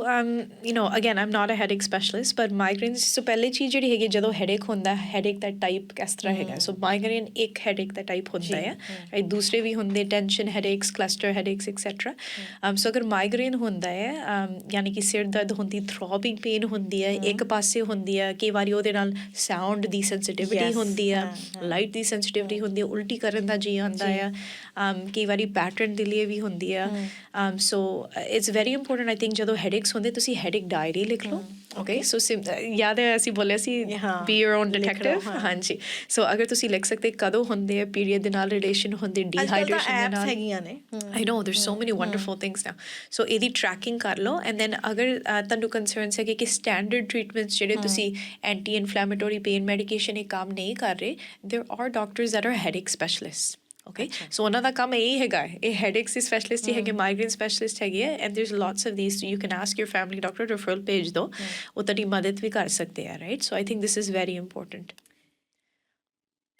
ਅਗੇਨ ਆਮ ਨਾਟ ਅ ਹੈਡੇਕ ਸਪੈਸ਼ਲਿਸਟ, ਪਰ ਮਾਈਗ੍ਰੇਨਸ ਤੋਂ ਪਹਿਲੀ ਚੀਜ਼ ਜਿਹੜੀ ਹੈਗੀ, ਜਦੋਂ ਹੈਡੇਕ ਹੁੰਦਾ, ਹੈਡੇਕ ਦਾ ਟਾਈਪ ਕਿਸ ਤਰ੍ਹਾਂ ਹੈਗਾ। ਸੋ ਮਾਈਗ੍ਰੇਨ ਇੱਕ ਹੈਡੇਕ ਦਾ ਟਾਈਪ ਹੁੰਦਾ ਹੈ, ਰਾਈਟ, ਦੂਸਰੇ ਵੀ ਹੁੰਦੇ, tension headaches, cluster headaches, etcetera. ਸੋ ਅਗਰ ਮਾਈਗ੍ਰੇਨ ਹੁੰਦਾ ਹੈ, ਯਾਨੀ ਕਿ ਸਿਰ ਦਰਦ ਹੁੰਦੀ, ਥ੍ਰੋਬਿੰਗ ਪੇਨ ਹੁੰਦੀ ਹੈ, ਇੱਕ ਪਾਸੇ ਹੁੰਦੀ ਹੈ, ਕਈ ਵਾਰੀ ਉਹਦੇ ਨਾਲ ਸਾਊਂਡ ਦੀ ਸੈਂਸਿਟਿਵਿਟੀ ਹੁੰਦੀ ਆ, ਲਾਈਟ ਦੀ ਸੈਂਸਿਟਿਵਿਟੀ ਹੁੰਦੀ ਹੈ, ਉਲਟੀ ਕਰਨ ਦਾ ਜੀ ਆਉਂਦਾ ਆ, ਕਈ ਵਾਰੀ ਪੈਟਰਨ ਦੇ ਲਈ ਵੀ ਹੁੰਦੀ ਆ। So it's very important, I think, ਜਦੋਂ ਹੈਡੇਕਸ ਹੁੰਦੇ ਤੁਸੀਂ ਹੈਡੇਕ ਡਾਇਰੀ ਲਿਖ ਲਓ। ਓਕੇ, ਸੋ ਯਾਦ ਹੈ ਅਸੀਂ ਬੋਲਿਆ C B your own detective. ਹਾਂਜੀ, ਸੋ ਅਗਰ ਤੁਸੀਂ ਲਿਖ ਸਕਦੇ ਕਦੋਂ ਹੁੰਦੇ ਆ, ਪੀਰੀਅਡ ਦੇ ਨਾਲ ਰਿਲੇਸ਼ਨ ਹੁੰਦੇ, ਡੀਹਾਈਡਰੇਸ਼ਨ ਦੇ ਨਾਲ ਹੈਗੀਆਂ ਨੇ, ਆਈ ਨੋ ਦੇयर ਸੋ ਮੈਨੀ ਵੰਡਰਫੁਲ ਥਿੰਗਸ ਨਾਓ। ਸੋ ਇਹਦੀ ਟਰੈਕਿੰਗ ਕਰ ਲਓ। ਐਂਡ ਦੈਨ ਅਗਰ ਤੁਹਾਨੂੰ ਕੰਸਰਨਸ ਹੈਗੇ ਕਿ ਸਟੈਂਡਰਡ ਟਰੀਟਮੈਂਟਸ ਜਿਹੜੇ ਤੁਸੀਂ ਐਂਟੀ ਇਨਫਲੈਮੇਟਰੀ ਪੇਨ ਮੈਡੀਕੇਸ਼ਨ ਇਹ ਕੰਮ ਨਹੀਂ ਕਰ ਰਹੇ, there are doctors that are headache specialist. Okay, so ਉਹਨਾਂ ਦਾ ਕੰਮ ਇਹ ਹੈਗਾ, ਇਹ ਹੈਡੇਕਸ ਦੇ ਸਪੈਸ਼ਲਿਸਟ ਹੀ ਹੈਗੇ, ਮਾਈਗ੍ਰੇਨ ਸਪੈਸ਼ਲਿਸਟ ਹੈਗੇ ਆ। And there lots of these, you can ask your family doctor, referral ਭੇਜ ਦਿਓ, ਉਹ ਤੁਹਾਡੀ ਮਦਦ ਵੀ ਕਰ ਸਕਦੇ ਆ, right. So I think this is very important.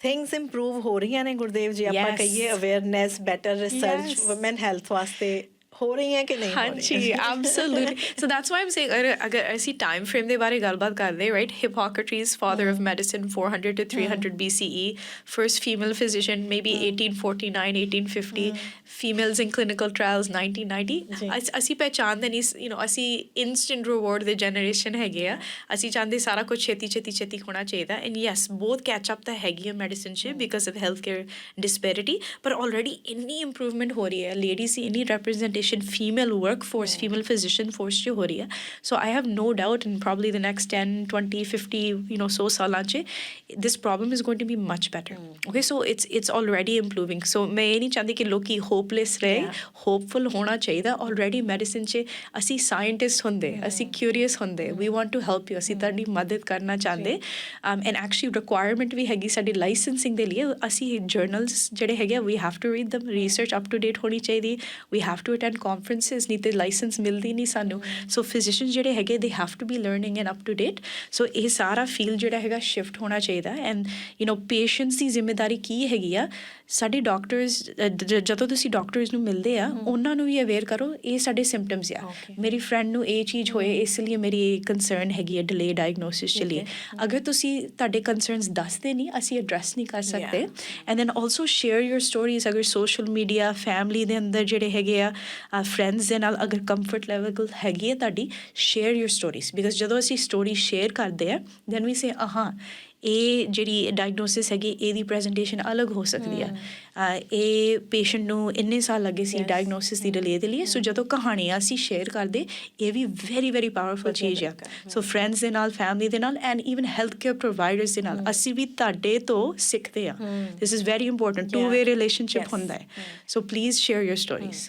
Things improve ਹੋ ਰਹੀਆਂ ਨੇ ਗੁਰਦੇਵ ਜੀ, ਆਪਾਂ ਕਹੀਏ awareness, better research woman health ਵਾਸਤੇ ਹੋ ਰਹੀਆਂ ਕਿ ਨਹੀਂ? ਹਾਂਜੀ, absolutely. So that's why I'm saying, ਅਗਰ ਅਸੀਂ ਟਾਈਮ ਫਰੇਮ ਦੇ ਬਾਰੇ ਗੱਲਬਾਤ ਕਰਦੇ, right, Hippocrates, father of medicine, 400 to 300 BCE, first female physician maybe 1849, 1850, females in clinical trials 1990। ਅਸੀਂ ਪਹਿਚਾਨਦੇ ਨਹੀਂ, ਅਸੀਂ ਇਨਸਟੈਂਟ ਰਿਵਾਰਡ ਦੇ ਜਨਰੇਸ਼ਨ ਹੈਗੇ ਆ, ਅਸੀਂ ਚਾਹੁੰਦੇ ਸਾਰਾ ਕੁਝ ਛੇਤੀ ਹੋਣਾ ਚਾਹੀਦਾ। ਐਂਡ ਯੈਸ, ਬਹੁਤ ਕੈਚਅਪ ਤਾਂ ਹੈਗੀ ਆ ਮੈਡੀਸਿਨ 'ਚ ਬਿਕਾਜ਼ ਆਫ ਹੈਲਥ ਕੇਅਰ ਡਿਸਪੈਰਿਟੀ, ਪਰ ਆਲਰੇਡੀ ਇੰਨੀ ਇੰਪਰੂਵਮੈਂਟ ਹੋ ਰਹੀ ਹੈ, ਲੇਡੀਜ਼ ਦੀ ਇੰਨੀ ਰੈਪਰਜੈਂਟੇਸ਼ਨ female workforce, female physician force ਚ ਹੋ ਰਹੀ ਹੈ। So I have no doubt in probably the next 10, 20, 50, so ਸਾਲਾਂ ਚ this problem is going to be much better. Okay, so it's already improving. So ਮੈਂ ਇਹ ਨਹੀਂ ਚਾਹੁੰਦੀ ਕਿ ਲੋਕੀ hopeless ਰਹੇ, hopeful ਹੋਣਾ ਚਾਹੀਦਾ। Already medicine ਚ ਅਸੀਂ scientist ਹੁੰਦੇ, ਅਸੀਂ curious ਹੁੰਦੇ, we want to help you, ਅਸੀਂ ਤੁਹਾਡੀ ਮਦਦ ਕਰਨਾ ਚਾਹੁੰਦੇ। And actually requirement ਵੀ ਹੈਗੀ ਸਾਡੀ licensing ਦੇ ਲਈ, ਅਸੀਂ journals ਜਿਹੜੇ ਹੈਗੇ we have to read them, research up to date ਹੋਣੀ ਚਾਹੀਦੀ, we have to attend conferences, ਨਹੀਂ ਤੇ ਲਾਇਸੈਂਸ ਮਿਲਦੀ ਨਹੀਂ ਸਾਨੂੰ। ਸੋ ਫਿਜ਼ੀਸ਼ੀਅਨ ਜਿਹੜੇ ਹੈਗੇ they have to be learning and up to date. ਸੋ ਇਹ ਸਾਰਾ ਫੀਲਡ ਜਿਹੜਾ ਹੈਗਾ ਸ਼ਿਫਟ ਹੋਣਾ ਚਾਹੀਦਾ। ਐਂਡ ਪੇਸ਼ੈਂਟਸ ਦੀ ਜ਼ਿੰਮੇਵਾਰੀ ਕੀ ਹੈਗੀ ਆ, ਸਾਡੇ ਡਾਕਟਰਸ, ਜਦੋਂ ਤੁਸੀਂ ਡਾਕਟਰਸ ਨੂੰ ਮਿਲਦੇ ਆ, ਉਹਨਾਂ ਨੂੰ ਵੀ ਅਵੇਅਰ ਕਰੋ ਇਹ ਸਾਡੇ ਸਿੰਪਟਮਸ ਆ, ਮੇਰੀ ਫਰੈਂਡ ਨੂੰ ਇਹ ਚੀਜ਼ ਹੋਏ, ਇਸ ਲਈ ਮੇਰੀ ਇਹ ਕੰਸਰਨ ਹੈਗੀ ਹੈ ਡਿਲੇ ਡਾਇਗਨੋਸਿਸ ਚ ਲਈ। ਅਗਰ ਤੁਸੀਂ ਤੁਹਾਡੇ ਕੰਸਰਨਸ ਦੱਸਦੇ ਨਹੀਂ, ਅਸੀਂ ਐਡਰੈਸ ਨਹੀਂ ਕਰ ਸਕਦੇ। And then also share your stories. ਅਗਰ ਸੋਸ਼ਲ ਮੀਡੀਆ, ਫੈਮਿਲੀ ਦੇ ਅੰਦਰ ਜਿਹੜੇ ਹੈਗੇ ਆ, ਫਰੈਂਡਸ ਦੇ ਨਾਲ ਅਗਰ ਕੰਫਰਟ ਲੈਵਲ ਹੈਗੀ ਹੈ ਤੁਹਾਡੀ, ਸ਼ੇਅਰ ਯੂਰ ਸਟੋਰੀਜ਼। ਬਿਕਾਜ਼ ਜਦੋਂ ਅਸੀਂ ਸਟੋਰੀ ਸ਼ੇਅਰ ਕਰਦੇ ਆ, ਦੈਨ ਵੀ ਸੇ ਇਹ ਜਿਹੜੀ ਡਾਇਗਨੋਸਿਸ ਹੈਗੀ, ਇਹਦੀ ਪ੍ਰੈਜੈਂਟੇਸ਼ਨ ਅਲੱਗ ਹੋ ਸਕਦੀ ਆ, ਇਹ ਪੇਸ਼ੈਂਟ ਨੂੰ ਇੰਨੇ ਸਾਲ ਲੱਗੇ ਸੀ ਡਾਇਗਨੋਸਿਸ ਦੀ ਡਿਲੇ ਦੇ ਲਈ। ਸੋ ਜਦੋਂ ਕਹਾਣੀਆਂ ਅਸੀਂ ਸ਼ੇਅਰ ਕਰਦੇ, ਇਹ ਵੀ ਵੈਰੀ ਪਾਵਰਫੁਲ ਚੀਜ਼ ਆ। ਸੋ ਫਰੈਂਡਸ ਦੇ ਨਾਲ, ਫੈਮਿਲੀ ਦੇ ਨਾਲ, and even health care providers ਦੇ ਨਾਲ, ਅਸੀਂ ਵੀ ਤੁਹਾਡੇ ਤੋਂ ਸਿੱਖਦੇ ਆ। ਦਿਸ is very important, two way relationship ਹੁੰਦਾ ਹੈ। So please share your stories.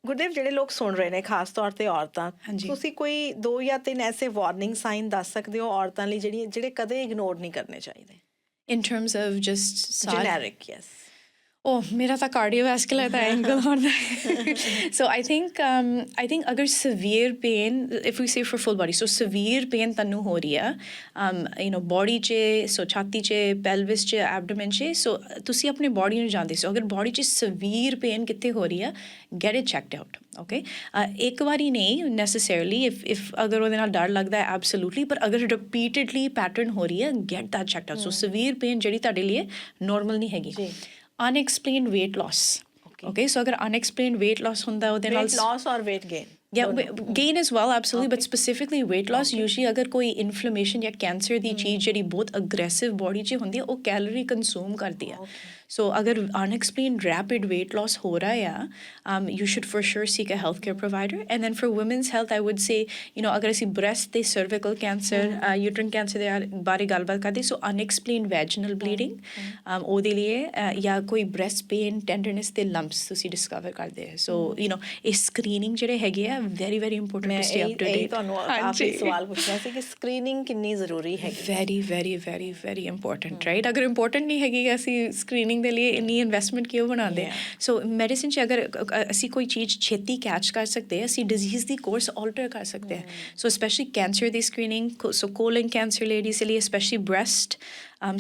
Gurdev, ਜਿਹੜੇ ਲੋਕ ਸੁਣ ਰਹੇ ਨੇ, ਖਾਸ ਤੌਰ 'ਤੇ ਔਰਤਾਂ, ਤੁਸੀਂ ਕੋਈ 2 ਜਾਂ 3 ਐਸੇ ਵਾਰਨਿੰਗ ਸਾਈਨ ਦੱਸ ਸਕਦੇ ਹੋ ਔਰਤਾਂ ਲਈ ਜਿਹੜੇ ਕਦੇ ਇਗਨੋਰ ਨਹੀਂ ਕਰਨੇ ਚਾਹੀਦੇ? In terms of just generic, yes. Oh, मेरा था cardiovascular था angle होता है. So I think अगर severe pain, if we say for full body, so severe pain Tannu हो रही है, body चे, so छाती चे, pelvis चे, abdomen चे, so तुसी अपने body ਨੂੰ ਜਾਣਦੇ ਸੋ ਅਗਰ body चे severe pain ਕਿੱਥੇ ਹੋ ਰਹੀ ਹੈ, get it checked out. Okay, ਇੱਕ ਵਾਰੀ ਨਹੀਂ necessarily, if ਅਗਰ ਉਹਦੇ ਨਾਲ ਡਰ ਲੱਗਦਾ ਹੈ absolutely, ਪਰ ਅਗਰ repeatedly pattern ਹੋ ਰਹੀ ਹੈ, get that checked out. So severe pain ਜਿਹੜੀ ਤੁਹਾਡੇ ਲਈ normal ਨਹੀਂ ਹੈਗੀ. Unexplained weight loss. Okay, so agar unexplained weight loss hunda ਉਹਦੇ ਨਾਲ weight loss or weight gain? Yeah, gain as well, absolutely, but specifically weight loss. Usually agar koi inflammation ya cancer ਦੀ ਚੀਜ਼ ਜਿਹੜੀ ਬਹੁਤ aggressive body 'ਚ ਹੁੰਦੀ ਹੈ, ਉਹ calorie consume ਕਰਦੀ ਹੈ. So agar unexplained rapid weight loss ho raha hai, you should for sure seek a healthcare provider. And then for women's health, I would say, agar ਅਸੀਂ breast ਤੇ cervical cancer, uterine cancer ਦੇ ਬਾਰੇ ਗੱਲਬਾਤ ਕਰਦੇ, so unexplained vaginal bleeding, ਉਹਦੇ ਲਈ ਜਾਂ ਕੋਈ breast pain, tenderness ਤੇ lumps ਤੁਸੀਂ discover ਕਰਦੇ ਹੈ. So ਇਹ screening ਜਿਹੜੇ ਹੈਗੇ ਆ, very very important to stay up to date. ਤੁਹਾਨੂੰ ਕਾਫੀ ਸਵਾਲ ਪੁੱਛਣਾ ਸੀ ਕਿ screening ਕਿੰਨੀ ਜ਼ਰੂਰੀ ਹੈਗੀ? Very very very very important, right? ਅਗਰ important ਨਹੀਂ ਹੈਗੀ, ਅਸੀਂ screening ਦੇ ਲਈ ਇੰਨੀ ਇਨਵੈਸਟਮੈਂਟ ਕਿਉਂ ਬਣਾਉਂਦੇ? ਸੋ ਮੈਡੀਸਿਨ 'ਚ ਅਗਰ ਅਸੀਂ ਕੋਈ ਚੀਜ਼ ਛੇਤੀ ਕੈਚ ਕਰ ਸਕਦੇ ਹਾਂ, ਅਸੀਂ ਡਿਜ਼ੀਜ਼ ਦੀ ਕੋਰਸ ਆਲਟਰ ਕਰ ਸਕਦੇ ਹਾਂ. ਸੋ ਸਪੈਸ਼ਲੀ ਕੈਂਸਰ ਦੀ screening, so colon cancer ladies ਲਈ ਸਪੈਸ਼ਲੀ ਬ੍ਰੈਸਟ,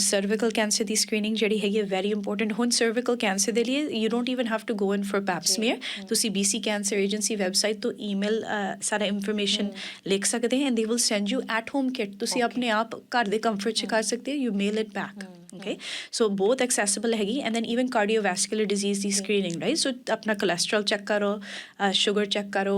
cervical cancer ਦੀ ਸਕਰੀਨਿੰਗ ਜਿਹੜੀ ਹੈਗੀ ਹੈ ਵੈਰੀ ਇੰਪੋਰਟੈਂਟ. ਹੁਣ cervical cancer ਦੇ ਲਈ you don't even have to go in for pap smear. ਤੁਸੀਂ BC ਕੈਂਸਰ ਏਜੰਸੀ ਵੈਬਸਾਈਟ ਤੋਂ ਈਮੇਲ ਸਾਰਾ ਇਨਫੋਰਮੇਸ਼ਨ ਲਿਖ ਸਕਦੇ ਹੈ, and they will send you at home kit. ਤੁਸੀਂ ਆਪਣੇ ਆਪ ਘਰ ਦੇ ਕੰਫਰਟ 'ਚ ਕਰ ਸਕਦੇ ਹੋ. You mail it back. Okay, so both accessible ਹੈਗੀ. And then even cardiovascular disease the screening, right? So ਆਪਣਾ cholesterol check ਕਰੋ, sugar check ਕਰੋ,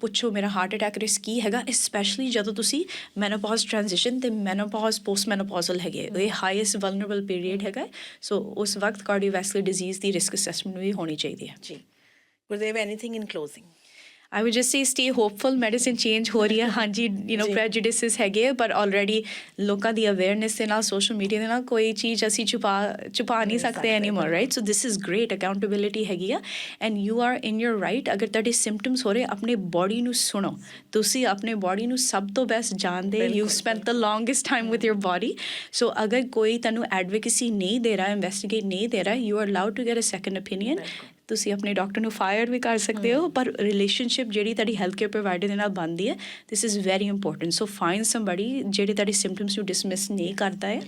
ਪੁੱਛੋ ਮੇਰਾ heart attack risk ਕੀ ਹੈਗਾ, especially ਜਦੋਂ ਤੁਸੀਂ menopause transition ਤੇ menopause post menopausal ਹੈਗੇ, ਇਹ highest vulnerable period ਹੈਗਾ. So ਉਸ ਵਕਤ cardiovascular disease ਦੀ risk assessment ਵੀ ਹੋਣੀ ਚਾਹੀਦੀ ਹੈ. ਜੀ Gurdev, anything in closing? I would just say stay hopeful. Medicine change ਹੋ ਰਹੀ ਹੈ. ਹਾਂਜੀ, prejudices ਹੈਗੇ, ਪਰ already ਲੋਕਾਂ ਦੀ awareness ਦੇ ਨਾਲ, social media ਦੇ ਨਾਲ ਕੋਈ ਚੀਜ਼ ਅਸੀਂ ਛੁਪਾ ਨਹੀਂ ਸਕਦੇ anymore, right? So this is great. Accountability ਹੈਗੀ ਆ, and you are in your right. ਅਗਰ ਤੁਹਾਡੇ symptoms ਹੋ ਰਹੇ, ਆਪਣੇ body ਨੂੰ ਸੁਣੋ. ਤੁਸੀਂ ਆਪਣੇ body ਨੂੰ ਸਭ ਤੋਂ best ਜਾਣਦੇ. You spent the longest time with your body. So ਅਗਰ ਕੋਈ ਤੁਹਾਨੂੰ advocacy ਨਹੀਂ ਦੇ ਰਿਹਾ, investigate ਨਹੀਂ ਦੇ ਰਿਹਾ, you are allowed to get a second opinion. ਤੁਸੀਂ ਆਪਣੇ ਡਾਕਟਰ ਨੂੰ ਫਾਇਰ ਵੀ ਕਰ ਸਕਦੇ ਹੋ, ਪਰ ਰਿਲੇਸ਼ਨਸ਼ਿਪ ਜਿਹੜੀ ਤੁਹਾਡੀ ਹੈਲਥ ਕੇਅਰ ਪ੍ਰੋਵਾਈਡਰ ਦੇ ਨਾਲ ਬਣਦੀ ਹੈ, ਦਿਸ is very important. So find somebody ਜਿਹੜੇ ਤੁਹਾਡੀ ਸਿੰਪਟਮਸ ਨੂੰ ਡਿਸਮਿਸ ਨਹੀਂ ਕਰਦਾ ਹੈ,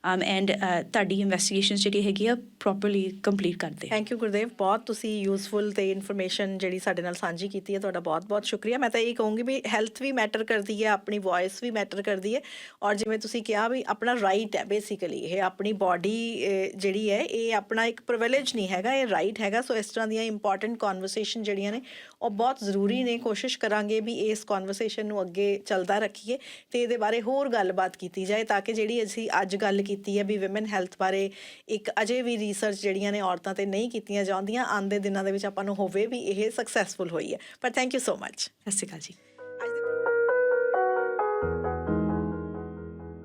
ਐਂਡ ਤੁਹਾਡੀ ਇਨਵੈਸਟੀਗੇਸ਼ਨ ਜਿਹੜੀ ਹੈਗੀ ਆ ਪ੍ਰੋਪਰਲੀ ਕੰਪਲੀਟ ਕਰਦੇ. ਥੈਂਕ ਯੂ ਗੁਰਦੇਵ, ਬਹੁਤ ਤੁਸੀਂ ਯੂਜ਼ਫੁਲ ਤੇ ਇਨਫੋਰਮੇਸ਼ਨ ਜਿਹੜੀ ਸਾਡੇ ਨਾਲ ਸਾਂਝੀ ਕੀਤੀ ਹੈ, ਤੁਹਾਡਾ ਬਹੁਤ ਬਹੁਤ ਸ਼ੁਕਰੀਆ. ਮੈਂ ਤਾਂ ਇਹ ਕਹੂੰਗੀ ਵੀ ਹੈਲਥ ਵੀ ਮੈਟਰ ਕਰਦੀ ਹੈ, ਆਪਣੀ ਵੌਇਸ ਵੀ ਮੈਟਰ ਕਰਦੀ ਹੈ, ਔਰ ਜਿਵੇਂ ਤੁਸੀਂ ਕਿਹਾ ਵੀ ਆਪਣਾ ਰਾਈਟ ਹੈ ਬੇਸਿਕਲੀ, ਇਹ ਆਪਣੀ ਬਾਡੀ ਜਿਹੜੀ ਹੈ ਇਹ ਆਪਣਾ ਇੱਕ ਪ੍ਰਿਵਿਲੇਜ ਨਹੀਂ ਹੈਗਾ, ਇਹ ਰਾਈਟ ਹੈਗਾ. ਸੋ ਇਸ ਤਰ੍ਹਾਂ ਦੀਆਂ ਇੰਪੋਰਟੈਂਟ ਕਨਵਰਸੇਸ਼ਨ ਜਿਹੜੀਆਂ ਨੇ ਉਹ ਬਹੁਤ ਜ਼ਰੂਰੀ ਨੇ. ਕੋਸ਼ਿਸ਼ ਕਰਾਂਗੇ ਵੀ ਇਸ ਕਨਵਰਸੇਸ਼ਨ ਨੂੰ ਅੱਗੇ ਚੱਲਦਾ ਰੱਖੀਏ ਅਤੇ ਇਹਦੇ ਬਾਰੇ ਹੋਰ ਗੱਲਬਾਤ ਕੀਤੀ ਜਾਏ, ਤਾਂ ਕਿ ਜਿਹੜੀ ਅਸੀਂ ਅੱਜ ਗੱਲ ਕੀਤੀ ਹੈ ਵੀ ਵਿਮਨ ਹੈਲਥ ਬਾਰੇ ਇੱਕ ਅਜੇ ਵੀ ਰਿਸਰਚ ਜਿਹੜੀਆਂ ਨੇ ਔਰਤਾਂ 'ਤੇ ਨਹੀਂ ਕੀਤੀਆਂ ਜਾਂਦੀਆਂ, ਆਉਂਦੇ ਦਿਨਾਂ ਦੇ ਵਿੱਚ ਆਪਾਂ ਨੂੰ ਹੋਵੇ ਵੀ ਇਹ ਸਕਸੈਸਫੁਲ ਹੋਈ ਹੈ. ਪਰ ਥੈਂਕ ਯੂ ਸੋ ਮਚ. ਸਤਿ ਸ਼੍ਰੀ ਅਕਾਲ ਜੀ.